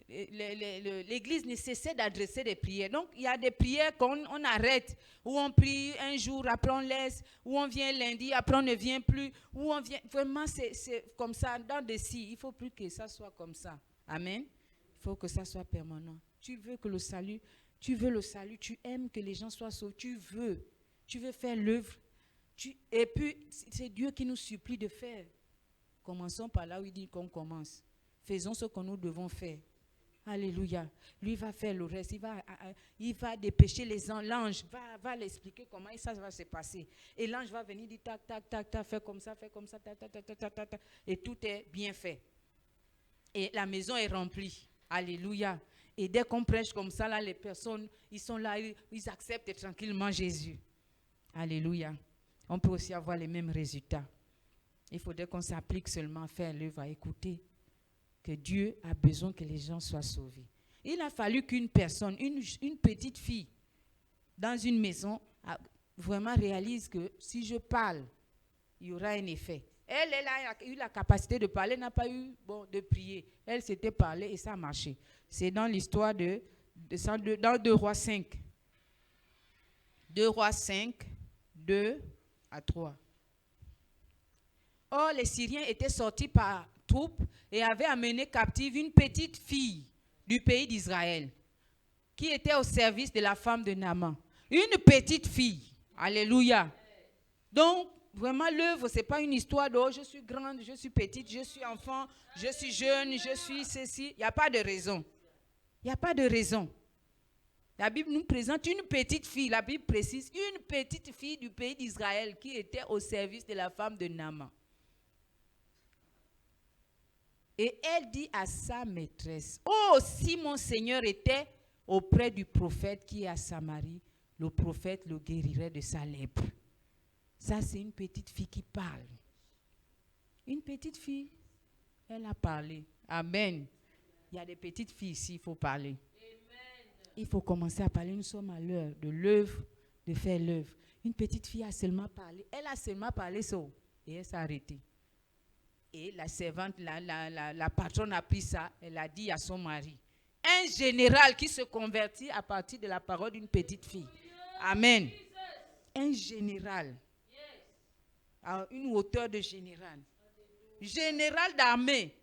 Speaker 2: l'Église ne cessait d'adresser des prières. Donc, il y a des prières qu'on arrête, où on prie un jour, après on laisse, où on vient lundi, après on ne vient plus, où on vient. Vraiment, c'est comme ça, dans des si. Il ne faut plus que ça soit comme ça. Amen. Il faut que ça soit permanent. Tu veux que le salut, tu aimes que les gens soient sauvés, tu veux faire l'œuvre. Et puis, c'est Dieu qui nous supplie de faire. Commençons par là où il dit qu'on commence. Faisons ce que nous devons faire. Alléluia. Lui va faire le reste. Il va dépêcher les anges. L'ange va l'expliquer comment ça va se passer. Et l'ange va venir dire tac, tac, tac, tac, fais comme ça, tac, tac, tac, tac, tac, tac. Et tout est bien fait. Et la maison est remplie. Alléluia. Et dès qu'on prêche comme ça, là, les personnes, ils sont là, ils acceptent tranquillement Jésus. Alléluia. On peut aussi avoir les mêmes résultats. Il faudrait qu'on s'applique seulement à faire l'œuvre, à écouter que Dieu a besoin que les gens soient sauvés. Il a fallu qu'une personne, une petite fille, dans une maison, vraiment réalise que si je parle, il y aura un effet. Elle a eu la capacité de parler, n'a pas eu de prier. Elle s'était parlé et ça a marché. C'est dans l'histoire dans 2 Rois 5. 2 Rois 5, 2 à 3. Or, les Syriens étaient sortis par troupes et avaient amené captive une petite fille du pays d'Israël qui était au service de la femme de Naaman. Une petite fille. Alléluia. Donc, vraiment, l'œuvre, ce n'est pas une histoire de « je suis grande, je suis petite, je suis enfant, je suis jeune, je suis ceci ». Il n'y a pas de raison. Il n'y a pas de raison. La Bible nous présente une petite fille, la Bible précise, une petite fille du pays d'Israël qui était au service de la femme de Naaman. Et elle dit à sa maîtresse, « Oh, si mon Seigneur était auprès du prophète qui est à Samarie, le prophète le guérirait de sa lèpre. » Ça, c'est une petite fille qui parle. Une petite fille, elle a parlé. Amen. Il y a des petites filles ici, il faut parler. Il faut commencer à parler. Nous sommes à l'heure de l'œuvre, de faire l'œuvre. Une petite fille a seulement parlé. Elle a seulement parlé ça. Et elle s'est arrêtée. Et la servante, la patronne a pris ça. Elle a dit à son mari. Un général qui se convertit à partir de la parole d'une petite fille. Amen. Un général. Une hauteur de général. Général d'armée.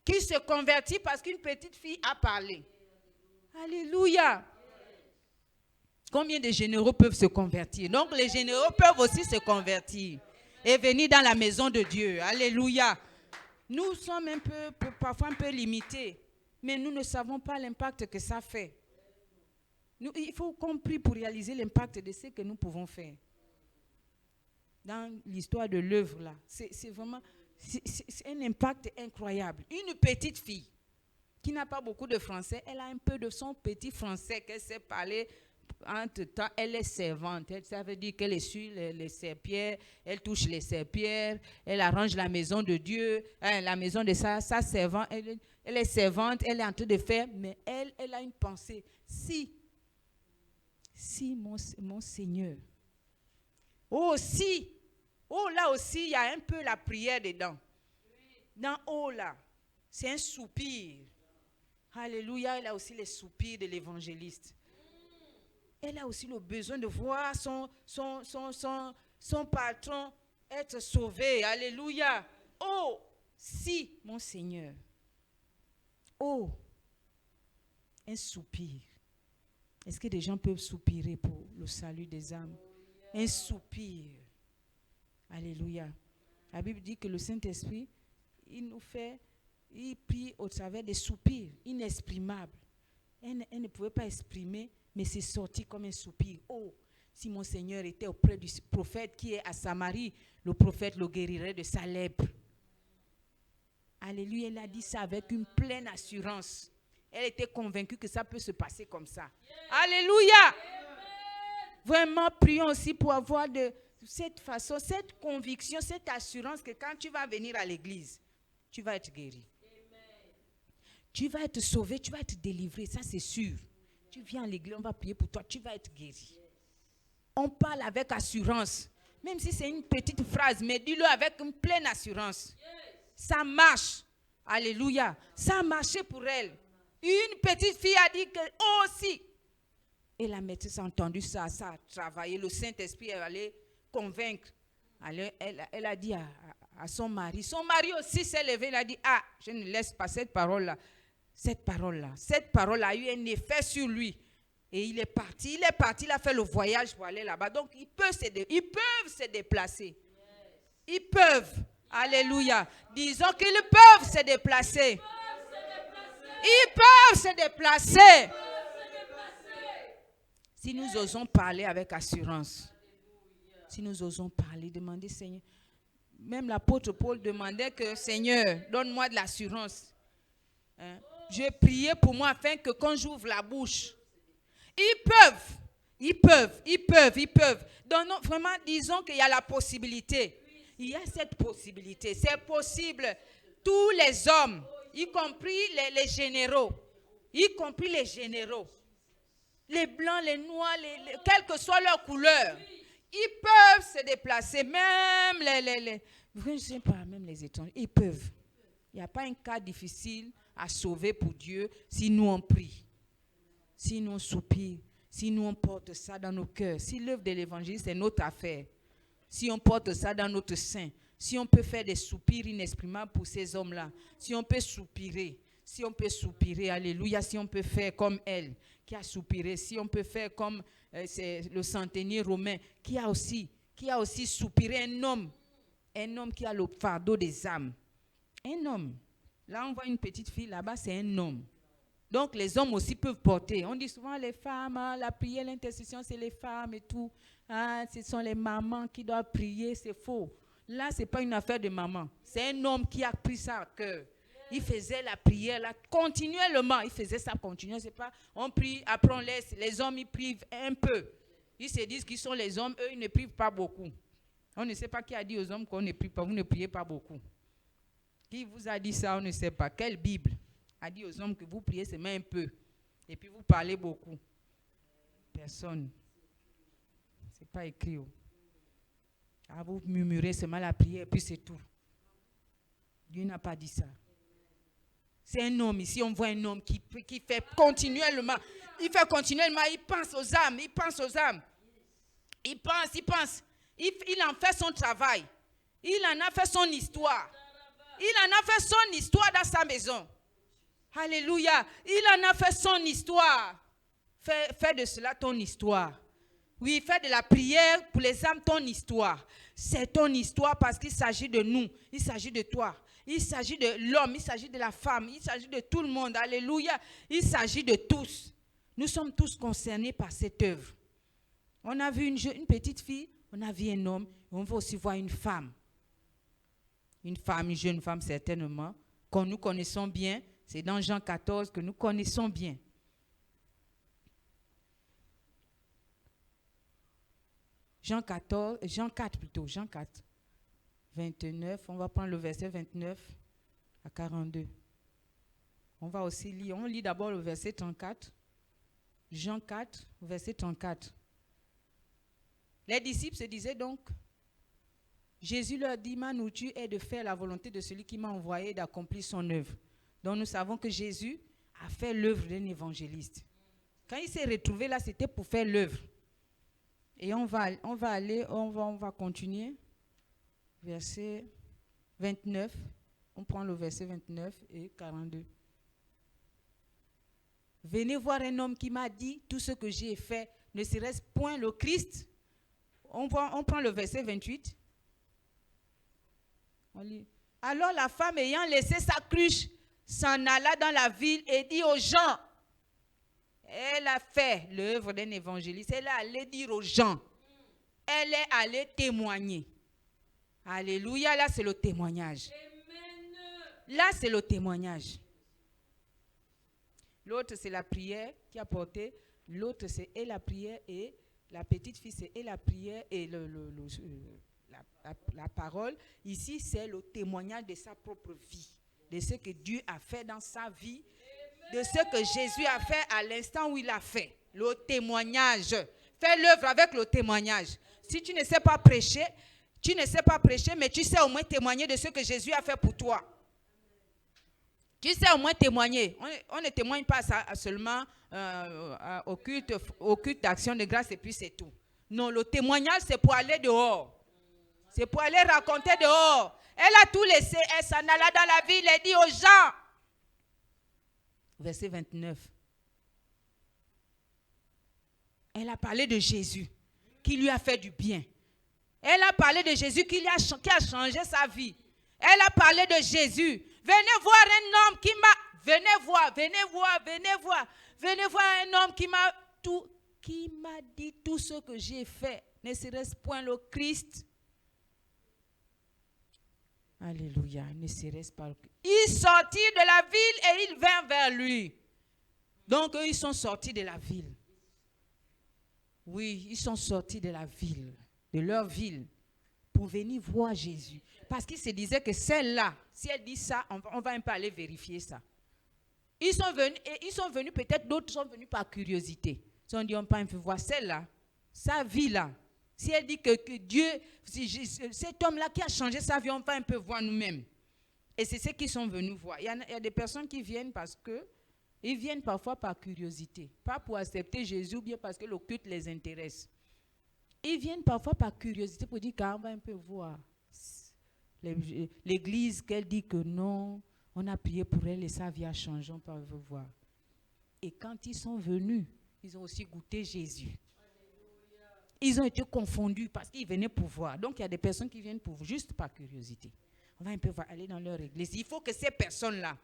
Speaker 2: Qui se convertit parce qu'une petite fille a parlé. Alléluia. Combien de généraux peuvent se convertir? Donc les généraux peuvent aussi se convertir et venir dans la maison de Dieu. Alléluia. Nous sommes parfois un peu limités, mais nous ne savons pas l'impact que ça fait. Il faut qu'on prie pour réaliser l'impact de ce que nous pouvons faire. Dans l'histoire de l'œuvre, là, c'est vraiment c'est un impact incroyable. Une petite fille qui n'a pas beaucoup de français, elle a un peu de son petit français qu'elle sait parler. Entre-temps, elle est servante. Ça veut dire qu'elle essuie les serpillères, elle touche les serpillères, elle arrange la maison de Dieu, la maison de sa servante. Elle est servante, elle est en train de faire, mais elle a une pensée. Si mon Seigneur, là aussi, il y a un peu la prière dedans. Dans là, c'est un soupir. Alléluia, elle a aussi les soupirs de l'évangéliste. Elle a aussi le besoin de voir son patron être sauvé. Alléluia. Oh, si, mon Seigneur. Oh, un soupir. Est-ce que des gens peuvent soupirer pour le salut des âmes? Un soupir. Alléluia. La Bible dit que le Saint-Esprit, il prie au travers des soupirs inexprimables. Elle ne pouvait pas exprimer, mais c'est sorti comme un soupir. Oh, si mon Seigneur était auprès du prophète qui est à Samarie, le prophète le guérirait de sa lèpre. Alléluia, elle a dit ça avec une pleine assurance. Elle était convaincue que ça peut se passer comme ça. Alléluia. Vraiment, prions aussi pour avoir de cette façon, cette conviction, cette assurance que quand tu vas venir à l'église, tu vas être guéri. Tu vas être sauvé, tu vas être délivré, ça c'est sûr. Tu viens à l'église, on va prier pour toi, tu vas être guéri. on parle avec assurance. Même si c'est une petite phrase, mais dis-le avec une pleine assurance. Ça marche. Alléluia. Ça a marché pour elle. Une petite fille a dit que aussi. Et la maîtresse a entendu ça, ça a travaillé. Le Saint-Esprit est allé convaincre. Elle a dit à son mari. Son mari aussi s'est levé. Il a dit, ah, je ne laisse pas cette parole-là. Cette parole a eu un effet sur lui. Et il est parti, il a fait le voyage pour aller là-bas. Donc, ils peuvent se déplacer. Ils peuvent. Alléluia. Disons qu'ils peuvent se déplacer. Ils peuvent se déplacer. Si nous osons parler avec assurance. Si nous osons parler, demander, Seigneur. Même l'apôtre Paul demandait que, Seigneur, donne-moi de l'assurance. Hein? Je priais pour moi afin que quand j'ouvre la bouche, ils peuvent. Donc, non, vraiment, disons qu'il y a la possibilité. Il y a cette possibilité. C'est possible. Tous les hommes, y compris les généraux, les blancs, les noirs, quelle que soit leur couleur, ils peuvent se déplacer. Même je ne sais pas, même les étrangers, ils peuvent. Il n'y a pas un cas difficile à sauver pour Dieu si nous on prie. Si nous on soupire, si nous on porte ça dans nos cœurs, si l'œuvre de l'évangile c'est notre affaire, si on porte ça dans notre sein, si on peut faire des soupirs inexprimables pour ces hommes-là, si on peut soupirer, alléluia, si on peut faire comme elle qui a soupiré, si on peut faire comme c'est le centenier romain qui a aussi soupiré, un homme qui a le fardeau des âmes, un homme. Là on voit une petite fille, là-bas c'est un homme. Donc, les hommes aussi peuvent porter. On dit souvent les femmes, la prière, l'intercession, c'est les femmes et tout. Ce sont les mamans qui doivent prier, c'est faux. Là, ce n'est pas une affaire de maman. C'est un homme qui a pris ça à cœur. Il faisait la prière là, continuellement. Il faisait ça continuellement. C'est pas, on prie, après on laisse. Les hommes, ils prient un peu. Ils se disent qu'ils sont les hommes, eux, ils ne prient pas beaucoup. On ne sait pas qui a dit aux hommes qu'on ne prie pas. Vous ne priez pas beaucoup. Qui vous a dit ça, on ne sait pas. Quelle Bible a dit aux hommes que vous priez seulement un peu et puis vous parlez beaucoup? Personne. C'est pas écrit. Vous murmurez seulement la prière et puis c'est tout. Dieu n'a pas dit ça. C'est un homme. Ici, on voit un homme qui fait continuellement. Il pense aux âmes. Il pense. Il en fait son travail. Il en a fait son histoire. Dans sa maison. Alléluia. Il en a fait son histoire. Fais de cela ton histoire. Oui, fais de la prière pour les âmes ton histoire. C'est ton histoire parce qu'il s'agit de nous. Il s'agit de toi. Il s'agit de l'homme. Il s'agit de la femme. Il s'agit de tout le monde. Alléluia. Il s'agit de tous. Nous sommes tous concernés par cette œuvre. On a vu une petite fille. On a vu un homme. On va aussi voir une femme. Une jeune femme certainement, que nous connaissons bien. C'est dans Jean 14 que nous connaissons bien. Jean 4, 29, on va prendre le verset 29 à 42. On va aussi lire, on lit d'abord le verset 34. Jean 4, verset 34. Les disciples se disaient donc, Jésus leur dit, ma nourriture est de faire la volonté de celui qui m'a envoyé et d'accomplir son œuvre. Donc nous savons que Jésus a fait l'œuvre d'un évangéliste. Quand il s'est retrouvé là, c'était pour faire l'œuvre. Et on va continuer. Verset 29. On prend le verset 29 et 42. Venez voir un homme qui m'a dit, tout ce que j'ai fait, ne serait-ce point le Christ? On prend le verset 28. On lit. Alors la femme ayant laissé sa cruche, s'en alla dans la ville et dit aux gens. Elle a fait l'œuvre d'un évangéliste. Elle est allée dire aux gens. Elle est allée témoigner. Alléluia, là c'est le témoignage. Là c'est le témoignage. L'autre c'est la prière qui a porté. L'autre c'est et la prière et la petite fille c'est et la prière et la parole. Ici c'est le témoignage de sa propre vie. De ce que Dieu a fait dans sa vie. De ce que Jésus a fait à l'instant où il a fait. Le témoignage. Fais l'œuvre avec le témoignage. Si tu ne sais pas prêcher, mais tu sais au moins témoigner de ce que Jésus a fait pour toi. Tu sais au moins témoigner. On ne témoigne pas ça seulement au culte d'action de grâce et puis c'est tout. Non, le témoignage, c'est pour aller dehors. C'est pour aller raconter dehors. Elle a tout laissé. Elle s'en alla dans la ville et dit aux gens. Verset 29. Elle a parlé de Jésus qui lui a fait du bien. Elle a parlé de Jésus qui a changé sa vie. Elle a parlé de Jésus. Venez voir un homme qui m'a... Venez voir un homme qui m'a dit tout ce que j'ai fait. Ne serait-ce point le Christ? Alléluia. Ne serait-ce pas le Christ. Ils sortirent de la ville et ils vinrent vers lui. Donc, eux, ils sont sortis de la ville. Oui, ils sont sortis de la ville, de leur ville, pour venir voir Jésus. Parce qu'ils se disaient que celle-là, si elle dit ça, on va un peu aller vérifier ça. Ils sont venus, peut-être d'autres sont venus par curiosité. Ils ont dit, on peut un peu voir celle-là, sa vie-là. Si elle dit que Dieu, cet homme-là qui a changé sa vie, on va un peu voir nous-mêmes. Et c'est ce qu'ils sont venus voir. Il y a des personnes qui viennent parce que, ils viennent parfois par curiosité, pas pour accepter Jésus, ou bien parce que le culte les intéresse. Ils viennent parfois par curiosité pour dire qu'on va un peu voir. L'église, qu'elle dit que non, on a prié pour elle et sa vie a changé, on peut voir. Et quand ils sont venus, ils ont aussi goûté Jésus. Ils ont été confondus parce qu'ils venaient pour voir. Donc il y a des personnes qui viennent pour juste par curiosité. On va un peu voir, aller dans leur église. Il faut que ces personnes-là,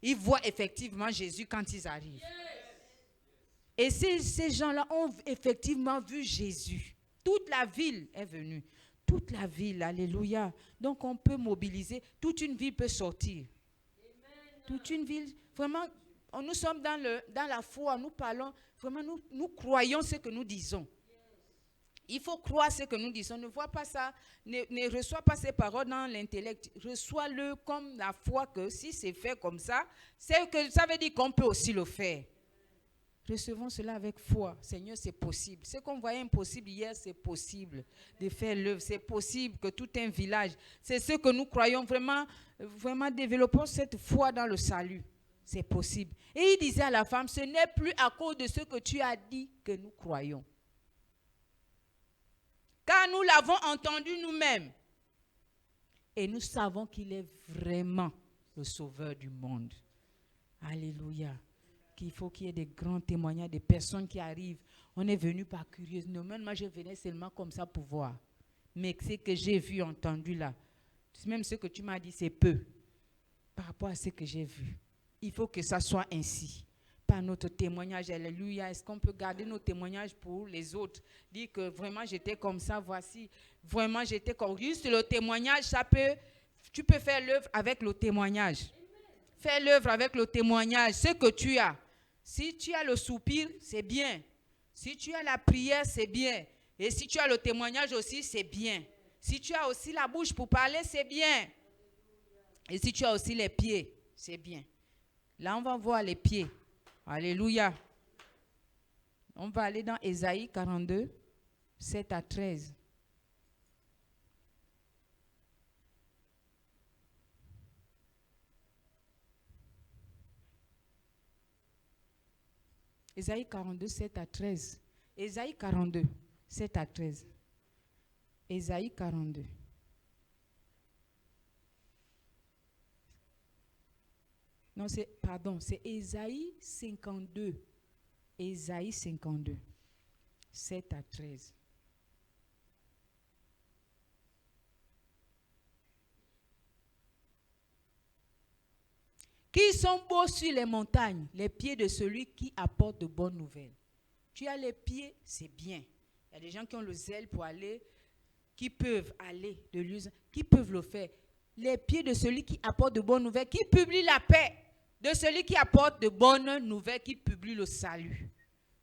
Speaker 2: ils voient effectivement Jésus quand ils arrivent. Et ces gens-là ont effectivement vu Jésus. Toute la ville est venue. Toute la ville, alléluia. Donc on peut mobiliser. Toute une ville peut sortir. Toute une ville. Vraiment, nous sommes dans la foi. Nous parlons. Vraiment, nous croyons ce que nous disons. Il faut croire ce que nous disons. Ne vois pas ça. Ne reçois pas ces paroles dans l'intellect. Reçois-le comme la foi que si c'est fait comme ça, c'est que ça veut dire qu'on peut aussi le faire. Recevons cela avec foi. Seigneur, c'est possible. Ce qu'on voyait impossible hier, c'est possible de faire l'œuvre. C'est possible que tout un village, c'est ce que nous croyons vraiment, vraiment développons cette foi dans le salut. C'est possible. Et il disait à la femme, ce n'est plus à cause de ce que tu as dit que nous croyons. Car nous l'avons entendu nous-mêmes. Et nous savons qu'il est vraiment le sauveur du monde. Alléluia. Qu'il faut qu'il y ait des grands témoignages, des personnes qui arrivent. On est venu par curiosité. Non, moi je venais seulement comme ça pour voir. Mais ce que j'ai vu, entendu là, même ce que tu m'as dit, c'est peu. Par rapport à ce que j'ai vu. Il faut que ça soit ainsi. Par notre témoignage, alléluia. Est-ce qu'on peut garder nos témoignages pour les autres? Dire que vraiment j'étais comme ça, voici. Vraiment j'étais comme... Juste le témoignage, tu peux faire l'œuvre avec le témoignage. Fais l'œuvre avec le témoignage, ce que tu as. Si tu as le soupir, c'est bien. Si tu as la prière, c'est bien. Et si tu as le témoignage aussi, c'est bien. Si tu as aussi la bouche pour parler, c'est bien. Et si tu as aussi les pieds, c'est bien. Là, on va voir les pieds. Alléluia. On va aller dans Ésaïe 42, 7 à 13. Ésaïe 42, 7 à 13. Ésaïe 42, 7 à 13. Ésaïe 42. Non, c'est Ésaïe 52. Ésaïe 52, 7 à 13. Qui sont beaux sur les montagnes, les pieds de celui qui apporte de bonnes nouvelles. Tu as les pieds, c'est bien. Il y a des gens qui ont le zèle pour aller, qui peuvent aller de l'usine, qui peuvent le faire. Les pieds de celui qui apporte de bonnes nouvelles, qui publie la paix. De celui qui apporte de bonnes nouvelles, qui publie le salut.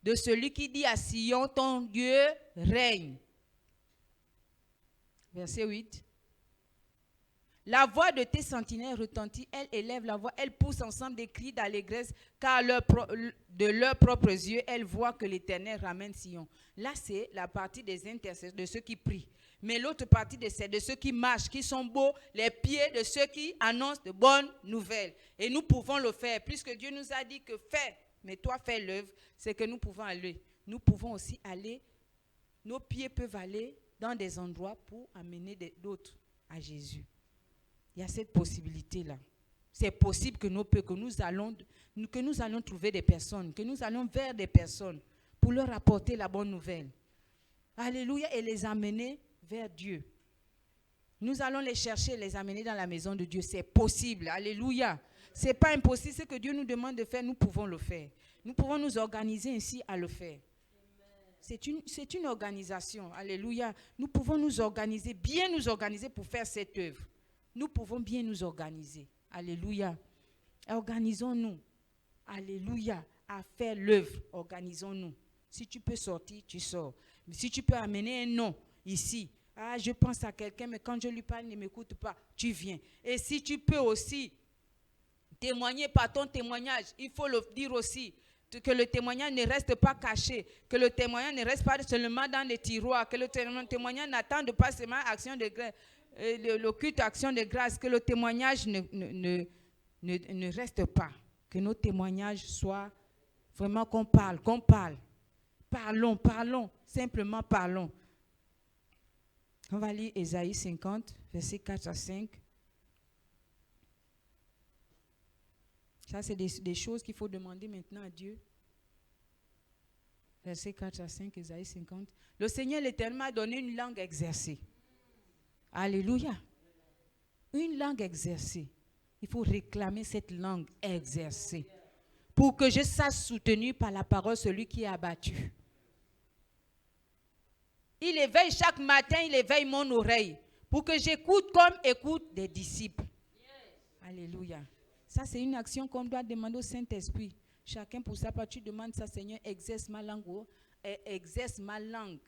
Speaker 2: De celui qui dit à Sion, ton Dieu règne. Verset 8. La voix de tes sentinelles retentit, elles élèvent la voix, elles poussent ensemble des cris d'allégresse, car de leurs propres yeux, elles voient que l'Éternel ramène Sion. Là, c'est la partie des intercesseurs, de ceux qui prient. Mais l'autre partie, c'est de ceux qui marchent, qui sont beaux, les pieds de ceux qui annoncent de bonnes nouvelles. Et nous pouvons le faire, puisque Dieu nous a dit que fais, mais toi fais l'œuvre, c'est que nous pouvons aller. Nous pouvons aussi aller, nos pieds peuvent aller dans des endroits pour amener d'autres à Jésus. Il y a cette possibilité-là. C'est possible que nous allons trouver des personnes, que nous allons vers des personnes pour leur apporter la bonne nouvelle. Alléluia, et les amener vers Dieu. Nous allons les chercher, les amener dans la maison de Dieu. C'est possible. Alléluia. Ce n'est pas impossible. Ce que Dieu nous demande de faire, nous pouvons le faire. Nous pouvons nous organiser ainsi à le faire. C'est une organisation. Alléluia. Nous pouvons nous organiser, bien nous organiser pour faire cette œuvre. Nous pouvons bien nous organiser. Alléluia. Organisons-nous. Alléluia. À faire l'œuvre. Organisons-nous. Si tu peux sortir, tu sors. Mais si tu peux amener un nom ici. Ah, je pense à quelqu'un, mais quand je lui parle, il ne m'écoute pas. Tu viens. Et si tu peux aussi témoigner par ton témoignage, il faut le dire aussi. Que le témoignage ne reste pas caché, que le témoignage ne reste pas seulement dans les tiroirs, que le témoignage n'attende pas seulement action de grâce, le culte action de grâce, que le témoignage ne reste pas, que nos témoignages soient vraiment qu'on parle. Parlons, simplement parlons. On va lire Ésaïe 50, versets 4 à 5. Ça, c'est des choses qu'il faut demander maintenant à Dieu. Versets 4 à 5, Ésaïe 50. Le Seigneur l'Éternel m'a donné une langue exercée. Alléluia. Une langue exercée. Il faut réclamer cette langue exercée. Pour que je sache soutenir par la parole celui qui est abattu. Il éveille chaque matin, il éveille mon oreille. Pour que j'écoute comme écoutent des disciples. Alléluia. Ça, c'est une action qu'on doit demander au Saint-Esprit. Chacun pour sa part, tu demandes ça, Seigneur, exerce ma langue. Exerce ma langue.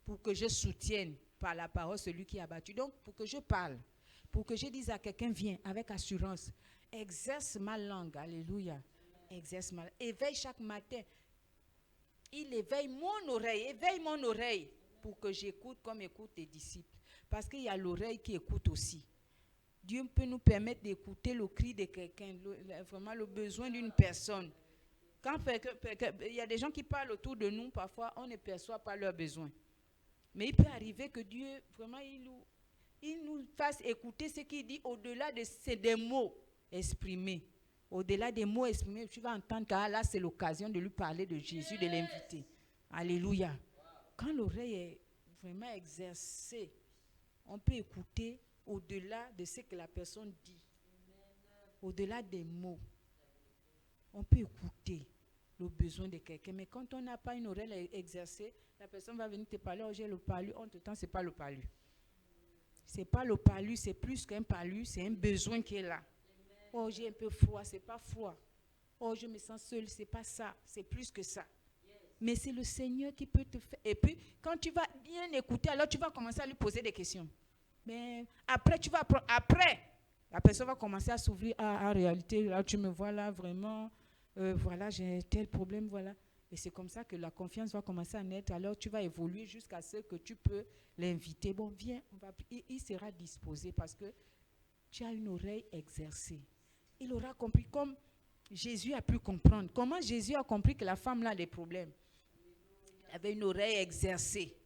Speaker 2: Pour que je soutienne par la parole celui qui est abattu. Donc, pour que je parle. Pour que je dise à quelqu'un, viens avec assurance. Exerce ma langue. Alléluia. Exerce ma langue. Éveille chaque matin. Il éveille mon oreille pour que j'écoute comme écoutent tes disciples. Parce qu'il y a l'oreille qui écoute aussi. Dieu peut nous permettre d'écouter le cri de quelqu'un, vraiment le besoin d'une personne. Quand il y a des gens qui parlent autour de nous, parfois on ne perçoit pas leurs besoins. Mais il peut arriver que Dieu, vraiment, il nous fasse écouter ce qu'il dit au-delà des mots exprimés. Au-delà des mots exprimés, tu vas entendre que là, c'est l'occasion de lui parler de Jésus, de l'inviter. Alléluia. Quand l'oreille est vraiment exercée, on peut écouter au-delà de ce que la personne dit. Au-delà des mots. On peut écouter le besoin de quelqu'un. Mais quand on n'a pas une oreille exercée, la personne va venir te parler, oh j'ai le palu, en tout temps, ce n'est pas le palu. Ce n'est pas le palu, c'est plus qu'un palu, c'est un besoin qui est là. Oh, j'ai un peu froid, ce n'est pas froid. Oh, je me sens seul, ce n'est pas ça, c'est plus que ça. Mais c'est le Seigneur qui peut te faire. Et puis, quand tu vas bien écouter, alors tu vas commencer à lui poser des questions. Mais après, la personne va commencer à s'ouvrir. En réalité, là, tu me vois là, vraiment, voilà, j'ai tel problème, voilà. Et c'est comme ça que la confiance va commencer à naître. Alors, tu vas évoluer jusqu'à ce que tu peux l'inviter. Bon, viens, il sera disposé parce que tu as une oreille exercée. Il aura compris comme Jésus a pu comprendre. Comment Jésus a compris que la femme là a des problèmes? Elle avait une oreille exercée.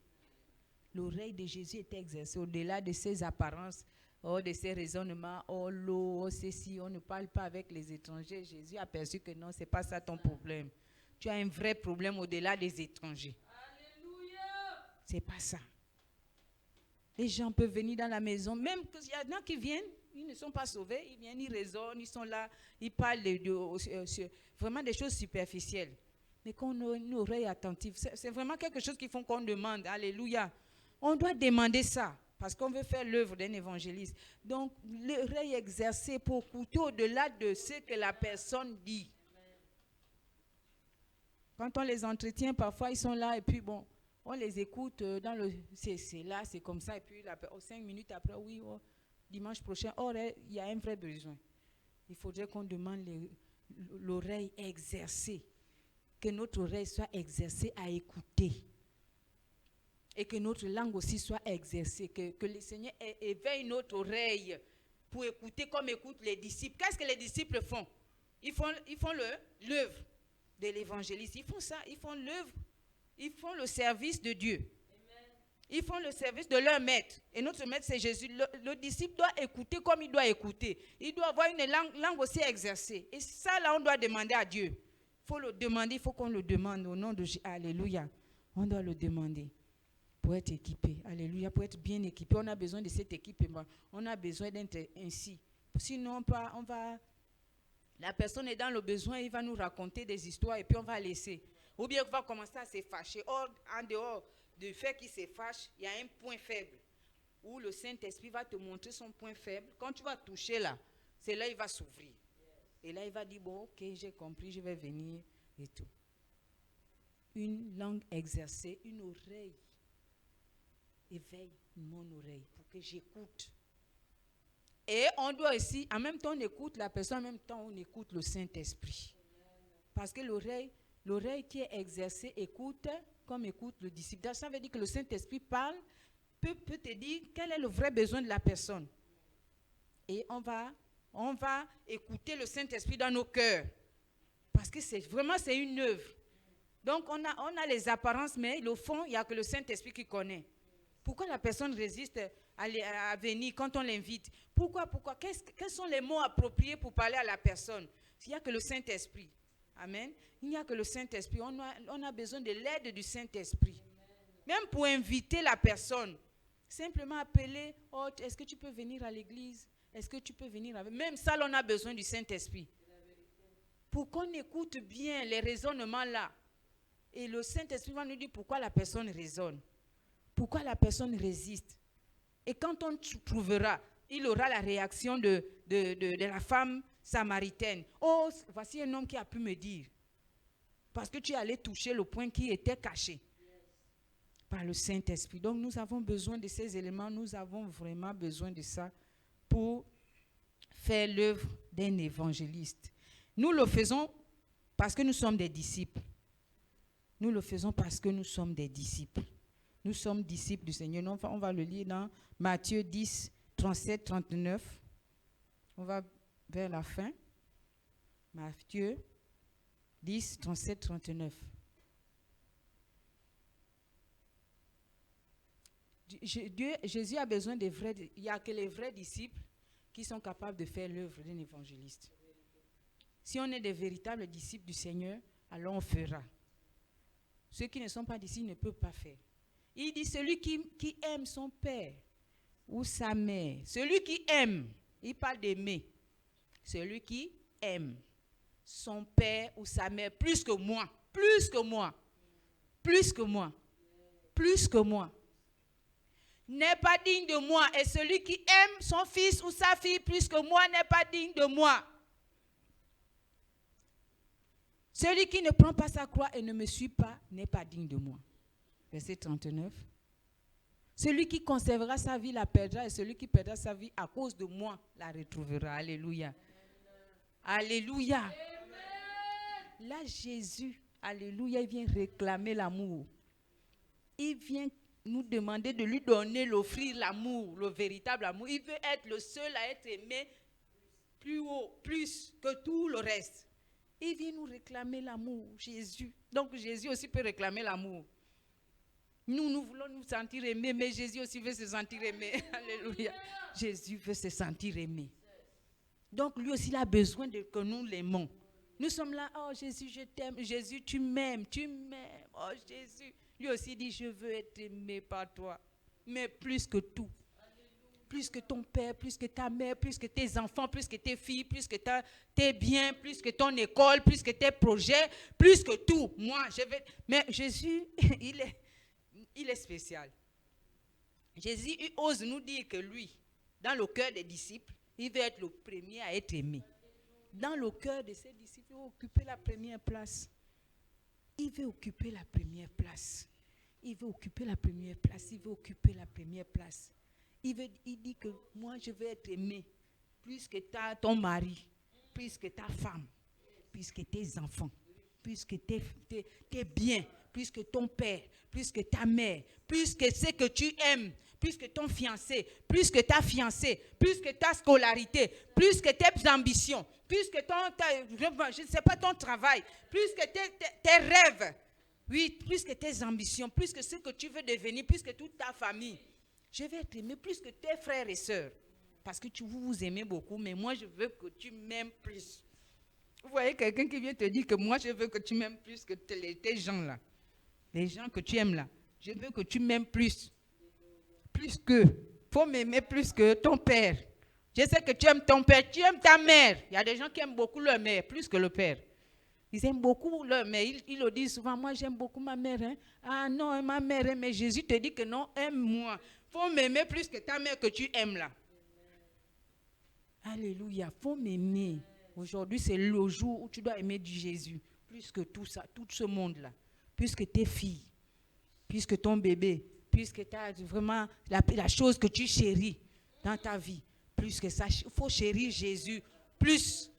Speaker 2: L'oreille de Jésus était exercée au-delà de ses apparences, de ses raisonnements, l'eau, ceci, on ne parle pas avec les étrangers. Jésus a perçu que non, ce n'est pas ça ton problème. Tu as un vrai problème au-delà des étrangers. Alléluia. Ce n'est pas ça. Les gens peuvent venir dans la maison, même qu'il y en a qui viennent, ils ne sont pas sauvés, ils viennent, ils raisonnent, ils sont là, ils parlent vraiment des choses superficielles. Mais qu'on a une oreille attentive, c'est vraiment quelque chose qu'il faut qu'on demande. Alléluia. On doit demander ça, parce qu'on veut faire l'œuvre d'un évangéliste. Donc, l'oreille exercée pour écouter au-delà de ce que la personne dit. Quand on les entretient, parfois ils sont là et puis bon, on les écoute c'est là, c'est comme ça. Et puis 5 minutes après, oui, dimanche prochain. Or, il y a un vrai besoin. Il faudrait qu'on demande l'oreille exercée. Que notre oreille soit exercée à écouter. Et que notre langue aussi soit exercée. Que le Seigneur éveille notre oreille pour écouter comme écoutent les disciples. Qu'est-ce que les disciples font? Ils font l'œuvre de l'évangéliste. Ils font ça. Ils font l'œuvre. Ils font le service de Dieu. Ils font le service de leur maître. Et notre maître, c'est Jésus. Le disciple doit écouter comme il doit écouter. Il doit avoir une langue aussi exercée. Et ça, là, on doit demander à Dieu. Il faut le demander. Il faut qu'on le demande au nom de Jésus. Alléluia. On doit le demander pour être équipé. Alléluia. Pour être bien équipé. On a besoin de cet équipement. On a besoin d'être ainsi. Sinon, la personne est dans le besoin. Il va nous raconter des histoires et puis on va laisser. Ou bien on va commencer à se fâcher. Or, en dehors du fait qu'il se fâche, il y a un point faible où le Saint-Esprit va te montrer son point faible. Quand tu vas toucher là, c'est là il va s'ouvrir. Et là, il va dire, bon, ok, j'ai compris, je vais venir et tout. Une langue exercée, une oreille. Éveille mon oreille pour que j'écoute. Et on doit aussi, en même temps on écoute la personne, en même temps on écoute le Saint-Esprit. Parce que l'oreille qui est exercée écoute comme écoute le disciple. Ça veut dire que le Saint-Esprit parle, peut te dire quel est le vrai besoin de la personne. Et on va écouter le Saint-Esprit dans nos cœurs. Parce que c'est une œuvre. Donc on a les apparences, mais le fond, il n'y a que le Saint-Esprit qui connaît. Pourquoi la personne résiste à venir quand on l'invite? Pourquoi? Quels sont les mots appropriés pour parler à la personne? Il n'y a que le Saint-Esprit. Amen. Il n'y a que le Saint-Esprit. On a besoin de l'aide du Saint-Esprit. Même pour inviter la personne. Simplement appeler, oh, est-ce que tu peux venir à l'église? Est-ce que tu peux venir avec... Même ça, on a besoin du Saint-Esprit. Pour qu'on écoute bien les raisonnements là. Et le Saint-Esprit va nous dire pourquoi la personne raisonne. Pourquoi la personne résiste. Et quand on trouvera, il aura la réaction de la femme samaritaine. Oh, voici un homme qui a pu me dire. Parce que tu es allé toucher le point qui était caché. Par le Saint-Esprit. Donc nous avons besoin de ces éléments. Nous avons vraiment besoin de ça pour faire l'œuvre d'un évangéliste. Nous le faisons parce que nous sommes des disciples. Nous le faisons parce que nous sommes des disciples. Nous sommes disciples du Seigneur. On va le lire dans Matthieu 10, 37, 39. On va vers la fin. Matthieu 10, 37, 39. Jésus a besoin des vrais. Il n'y a que les vrais disciples qui sont capables de faire l'œuvre d'un évangéliste. Si on est des véritables disciples du Seigneur, alors on fera. Ceux qui ne sont pas disciples ne peuvent pas faire. Il dit celui qui aime son père ou sa mère. Celui qui aime, il parle d'aimer. Celui qui aime son père ou sa mère plus que moi, plus que moi, plus que moi, plus que moi, n'est pas digne de moi. Et celui qui aime son fils ou sa fille plus que moi n'est pas digne de moi. Celui qui ne prend pas sa croix et ne me suit pas n'est pas digne de moi. Verset 39. Celui qui conservera sa vie la perdra et celui qui perdra sa vie à cause de moi la retrouvera. Alléluia. Alléluia. Amen. Là, Jésus, alléluia, il vient réclamer l'amour. Il vient nous demander de lui donner, l'offrir l'amour, le véritable amour. Il veut être le seul à être aimé plus haut, plus que tout le reste. Il vient nous réclamer l'amour, Jésus. Donc Jésus aussi peut réclamer l'amour. Nous voulons nous sentir aimés, mais Jésus aussi veut se sentir aimé. Alléluia. Jésus veut se sentir aimé. Donc lui aussi, il a besoin que nous l'aimons. Nous sommes là, oh Jésus, je t'aime. Jésus, tu m'aimes, tu m'aimes. Oh Jésus. Lui aussi dit, je veux être aimé par toi. Mais plus que tout. Plus que ton père, plus que ta mère, plus que tes enfants, plus que tes filles, plus que tes biens, plus que ton école, plus que tes projets, plus que tout. Moi, je vais... Mais Jésus, il est spécial. Jésus il ose nous dire que lui, dans le cœur des disciples, il veut être le premier à être aimé. Dans le cœur de ses disciples, il veut occuper la première place. Il veut occuper la première place. Il veut occuper la première place. Il veut occuper la première place. il dit que moi, je veux être aimé plus que ton mari, plus que ta femme, plus que tes enfants, plus que tes biens, plus que ton père, plus que ta mère, plus que ce que tu aimes, plus que ton fiancé, plus que ta fiancée, plus que ta scolarité, plus que tes ambitions, plus que je ne sais pas, ton travail, plus que tes rêves, oui, plus que tes ambitions, plus que ce que tu veux devenir, plus que toute ta famille. Je vais t'aimer plus que tes frères et sœurs. Parce que vous vous aimez beaucoup, mais moi, je veux que tu m'aimes plus. Vous voyez quelqu'un qui vient te dire que moi, je veux que tu m'aimes plus que tes gens là. Les gens que tu aimes là. Je veux que tu m'aimes plus. Plus que. Il faut m'aimer plus que ton père. Je sais que tu aimes ton père, tu aimes ta mère. Il y a des gens qui aiment beaucoup leur mère, plus que le père. Ils aiment beaucoup leur mère. Ils le disent souvent, moi j'aime beaucoup ma mère. Hein. Ah non, ma mère, hein. Mais Jésus te dit que non, aime-moi. Il faut m'aimer plus que ta mère que tu aimes là. Alléluia, il faut m'aimer. Aujourd'hui, c'est le jour où tu dois aimer du Jésus. Plus que tout ça, tout ce monde-là. Plus que tes filles. Plus que ton bébé. Plus que tu as vraiment la chose que tu chéris dans ta vie. Plus que ça, il faut chérir Jésus. Plus.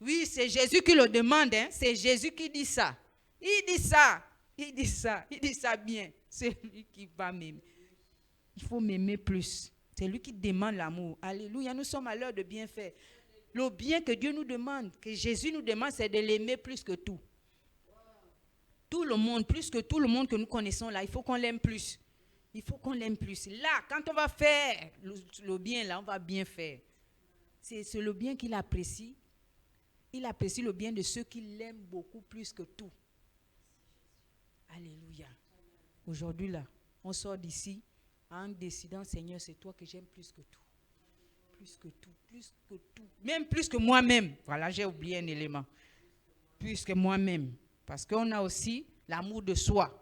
Speaker 2: Oui, c'est Jésus qui le demande. Hein? C'est Jésus qui dit ça. Il dit ça. Il dit ça. Il dit ça bien. C'est lui qui va m'aimer. Il faut m'aimer plus. C'est lui qui demande l'amour. Alléluia. Nous sommes à l'heure de bien faire. Le bien que Dieu nous demande, que Jésus nous demande, c'est de l'aimer plus que tout. Tout le monde, plus que tout le monde que nous connaissons là, il faut qu'on l'aime plus. Il faut qu'on l'aime plus. Là, quand on va faire le bien, là, on va bien faire. C'est le bien qu'il apprécie. Il apprécie le bien de ceux qui l'aiment beaucoup plus que tout. Alléluia. Aujourd'hui, là, on sort d'ici en décidant, Seigneur, c'est toi que j'aime plus que tout. Plus que tout, plus que tout. Même plus que moi-même. Voilà, j'ai oublié un élément. Plus que moi-même. Parce qu'on a aussi l'amour de soi,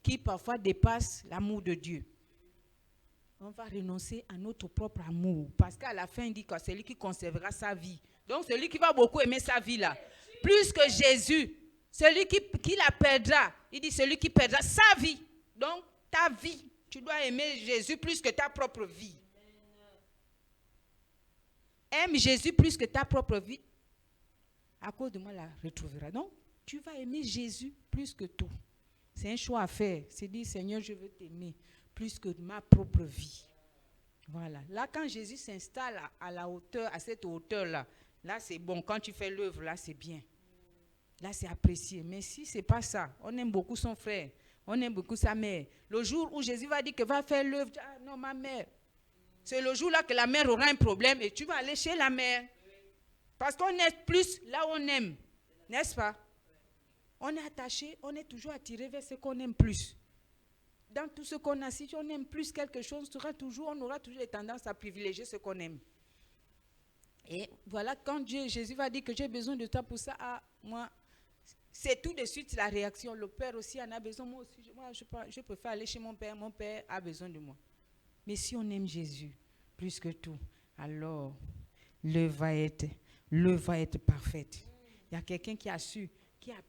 Speaker 2: qui parfois dépasse l'amour de Dieu. On va renoncer à notre propre amour. Parce qu'à la fin, il dit que c'est lui qui conservera sa vie. Donc, celui qui va beaucoup aimer sa vie là. Plus que Jésus. Celui qui la perdra. Il dit celui qui perdra sa vie. Donc, ta vie. Tu dois aimer Jésus plus que ta propre vie. Aime Jésus plus que ta propre vie. À cause de moi, la retrouvera. Donc, tu vas aimer Jésus plus que tout. C'est un choix à faire. C'est dire, Seigneur, je veux t'aimer plus que ma propre vie. Voilà. Là, quand Jésus s'installe à la hauteur, à cette hauteur-là, là, c'est bon. Quand tu fais l'œuvre, là, c'est bien. Là, c'est apprécié. Mais si ce n'est pas ça, on aime beaucoup son frère, on aime beaucoup sa mère. Le jour où Jésus va dire que va faire l'œuvre, ah non, ma mère. C'est le jour-là que la mère aura un problème et tu vas aller chez la mère. Parce qu'on est plus là où on aime. N'est-ce pas? On est attaché, on est toujours attiré vers ce qu'on aime plus. Dans tout ce qu'on a, si on aime plus quelque chose, on aura toujours les tendances à privilégier ce qu'on aime. Et voilà, quand Jésus va dire que j'ai besoin de toi pour ça, moi, c'est tout de suite la réaction. Le Père aussi en a besoin, moi aussi, je préfère aller chez mon Père a besoin de moi. Mais si on aime Jésus plus que tout, alors l'œuvre va être parfaite. Il y a quelqu'un qui a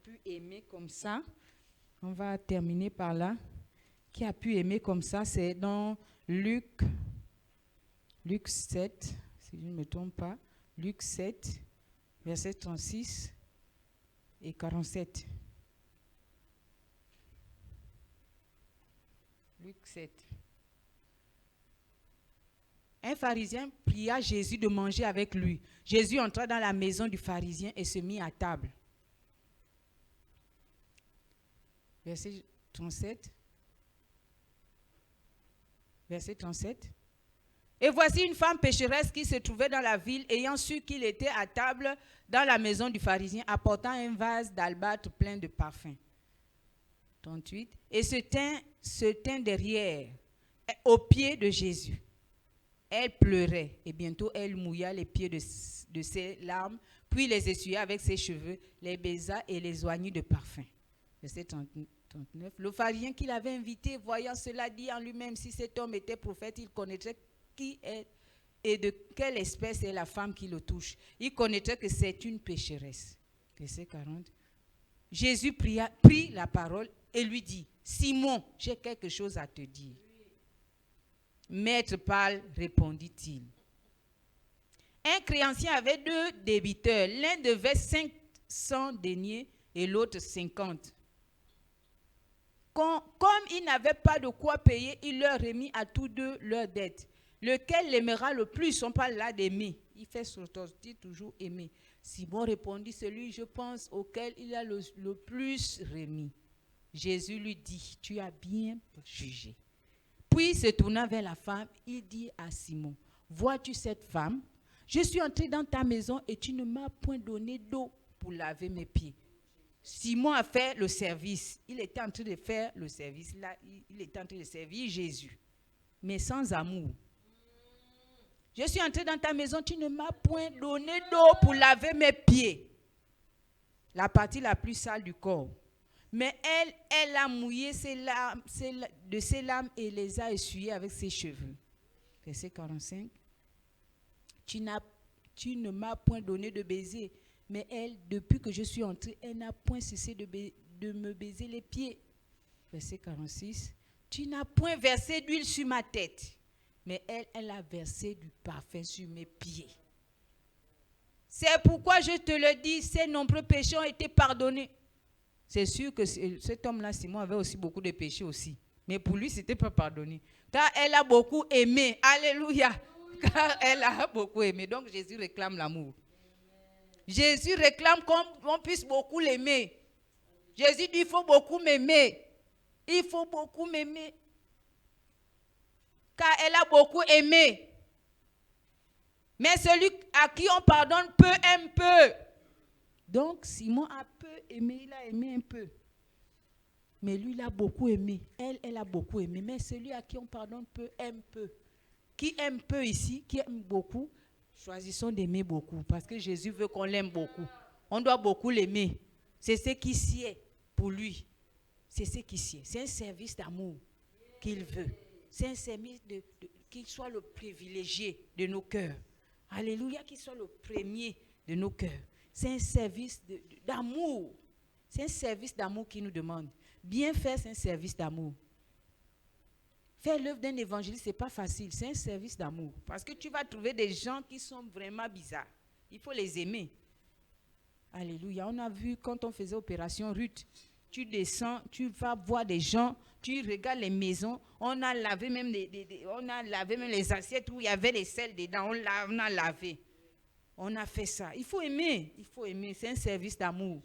Speaker 2: pu aimer comme ça. On va terminer par là. Qui a pu aimer comme ça, c'est dans Luc 7, si je ne me trompe pas. Luc 7, versets 36 et 47. Luc 7. Un pharisien pria Jésus de manger avec lui. Jésus entra dans la maison du pharisien et se mit à table. Verset 37. Verset 37. Et voici une femme pécheresse qui se trouvait dans la ville, ayant su qu'il était à table dans la maison du pharisien, apportant un vase d'albâtre plein de parfums. 38. Et se tint derrière, aux pieds de Jésus. Elle pleurait, et bientôt elle mouilla les pieds de ses larmes, puis les essuya avec ses cheveux, les baisa et les oignit de parfum. Verset 39. Le pharisien qui l'avait invité, voyant cela, dit en lui-même, si cet homme était prophète, il connaîtrait qui est et de quelle espèce est la femme qui le touche. Il connaîtrait que c'est une pécheresse. Verset 40. Jésus prit la parole et lui dit, Simon, j'ai quelque chose à te dire. Maître parle, répondit-il. Un créancier avait 2 débiteurs. L'un devait 500 deniers et l'autre 50. Comme ils n'avaient pas de quoi payer, il leur remit à tous deux leurs dettes. Lequel l'aimera le plus? On parle là d'aimer. Il fait dit toujours aimer. Simon répondit, celui, je pense, auquel il a le plus remis. Jésus lui dit, tu as bien jugé. Puis, se tournant vers la femme, il dit à Simon, vois-tu cette femme? Je suis entré dans ta maison et tu ne m'as point donné d'eau pour laver mes pieds. Simon a fait le service. Il était en train de faire le service. Là, il était en train de servir Jésus, mais sans amour. Je suis entré dans ta maison, tu ne m'as point donné d'eau pour laver mes pieds. La partie la plus sale du corps. Mais elle a mouillé de ses larmes et les a essuyées avec ses cheveux. Verset 45. Tu ne m'as point donné de baiser. Mais elle, depuis que je suis entrée, elle n'a point cessé de me baiser les pieds. Verset 46. Tu n'as point versé d'huile sur ma tête. Mais elle a versé du parfum sur mes pieds. C'est pourquoi je te le dis, ses nombreux péchés ont été pardonnés. C'est sûr que cet homme-là, Simon, avait aussi beaucoup de péchés aussi. Mais pour lui, ce n'était pas pardonné. Car elle a beaucoup aimé. Alléluia. Car elle a beaucoup aimé. Donc Jésus réclame l'amour. Jésus réclame qu'on puisse beaucoup l'aimer. Jésus dit, il faut beaucoup m'aimer. Il faut beaucoup m'aimer. Car elle a beaucoup aimé. Mais celui à qui on pardonne peu aime peu. Donc Simon a peu aimé, il a aimé un peu. Mais lui, il a beaucoup aimé. Elle a beaucoup aimé. Mais celui à qui on pardonne peu aime peu. Qui aime peu ici, qui aime beaucoup, choisissons d'aimer beaucoup. Parce que Jésus veut qu'on l'aime beaucoup. On doit beaucoup l'aimer. C'est ce qui sied pour lui. C'est ce qui sied. C'est un service d'amour qu'il veut. C'est un service qu'il soit le privilégié de nos cœurs. Alléluia, qu'il soit le premier de nos cœurs. C'est un service d'amour. C'est un service d'amour qu'il nous demande. Bien faire, c'est un service d'amour. Faire l'œuvre d'un évangéliste, ce n'est pas facile. C'est un service d'amour. Parce que tu vas trouver des gens qui sont vraiment bizarres. Il faut les aimer. Alléluia. On a vu quand on faisait Opération Ruth. Tu descends, tu vas voir des gens, tu regardes les maisons. On a lavé même les assiettes où il y avait les sels dedans. On a lavé. On a fait ça. Il faut aimer. Il faut aimer. C'est un service d'amour.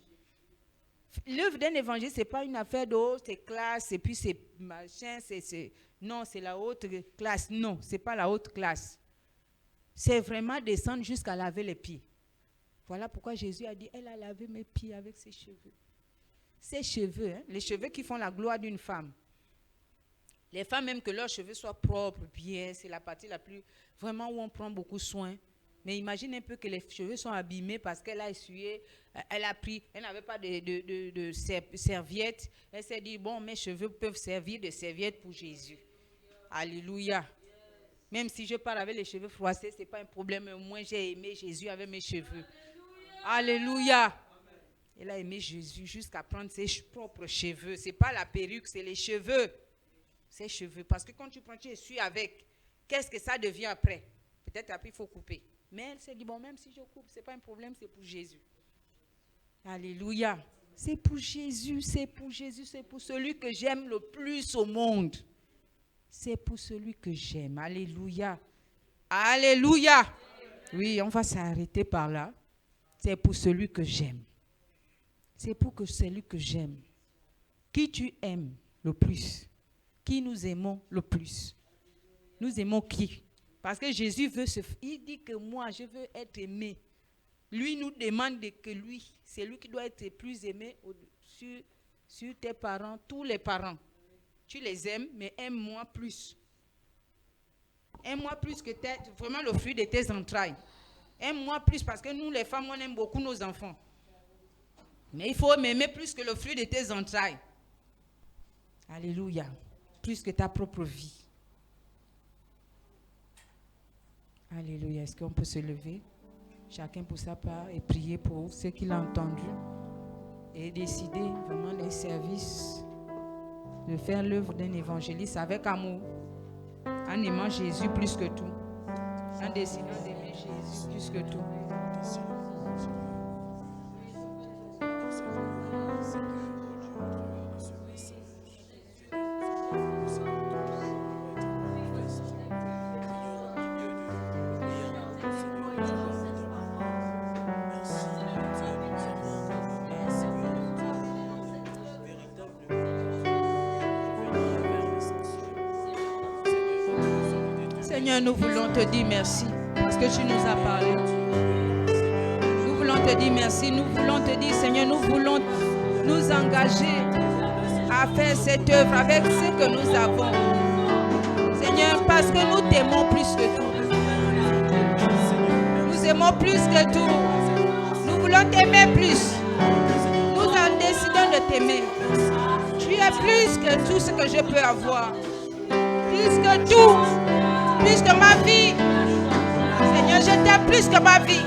Speaker 2: L'œuvre d'un évangile, ce n'est pas une affaire de haute classe et puis c'est machin, non, c'est la haute classe. Non, ce n'est pas la haute classe. C'est vraiment descendre jusqu'à laver les pieds. Voilà pourquoi Jésus a dit, elle a lavé mes pieds avec ses cheveux. Ses cheveux, hein, les cheveux qui font la gloire d'une femme. Les femmes aiment que leurs cheveux soient propres, bien, c'est la partie la plus, vraiment où on prend beaucoup soin. Mais imagine un peu que les cheveux sont abîmés parce qu'elle a essuyé, elle n'avait pas de serviette. Elle s'est dit, bon, mes cheveux peuvent servir de serviette pour Jésus. Alléluia. Même si je pars avec les cheveux froissés, ce n'est pas un problème. Au moins, j'ai aimé Jésus avec mes cheveux. Alléluia. Elle a aimé Jésus jusqu'à prendre ses propres cheveux. Ce n'est pas la perruque, c'est les cheveux. Ses cheveux. Parce que quand tu prends, tu essuies avec. Qu'est-ce que ça devient après? Peut-être après, il faut couper. Mais elle s'est dit, bon, même si je coupe, ce n'est pas un problème, c'est pour Jésus. Alléluia. C'est pour Jésus, c'est pour Jésus, c'est pour celui que j'aime le plus au monde. C'est pour celui que j'aime. Alléluia. Alléluia. Oui, on va s'arrêter par là. C'est pour celui que j'aime. C'est pour que celui que j'aime. Qui tu aimes le plus? Qui nous aimons le plus? Nous aimons qui? Parce que Jésus il dit que moi, je veux être aimé. Lui nous demande que lui, c'est lui qui doit être plus aimé sur tes parents, tous les parents. Tu les aimes, mais aime-moi plus. Aime-moi plus que vraiment le fruit de tes entrailles. Aime-moi plus parce que nous, les femmes, on aime beaucoup nos enfants. Mais il faut m'aimer plus que le fruit de tes entrailles. Alléluia. Plus que ta propre vie. Alléluia. Est-ce qu'on peut se lever? Chacun pour sa part et prier pour ce qu'il a entendu. Et décider vraiment les services de faire l'œuvre d'un évangéliste avec amour. en aimant Jésus plus que tout, en décidant d'aimer Jésus plus que tout. Seigneur, nous voulons te dire merci parce que tu nous as parlé. Nous voulons te dire merci. Nous voulons te dire, Seigneur, nous voulons nous engager à faire cette œuvre avec ce que nous avons. Seigneur, parce que nous t'aimons plus que tout. Nous aimons plus que tout. Nous voulons t'aimer plus. Nous en décidons de t'aimer. Tu es plus que tout ce que je peux avoir. Plus que tout. Plus que ma vie. Seigneur, je t'aime plus que ma vie.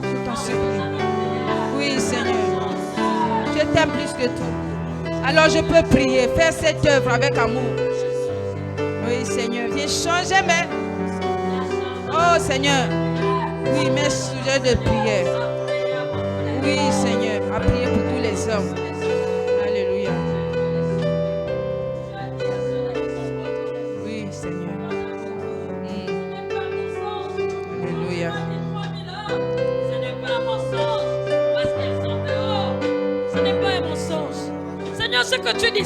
Speaker 2: Je t'en supplie. Oui, Seigneur. Je t'aime plus que tout. Alors je peux prier, faire cette œuvre avec amour. Oui, Seigneur. Viens changer mes... Oh, Seigneur. Oui, mes sujets de prière. Oui, Seigneur. À prier pour tous les hommes. Alléluia.
Speaker 3: Ce que tu dis,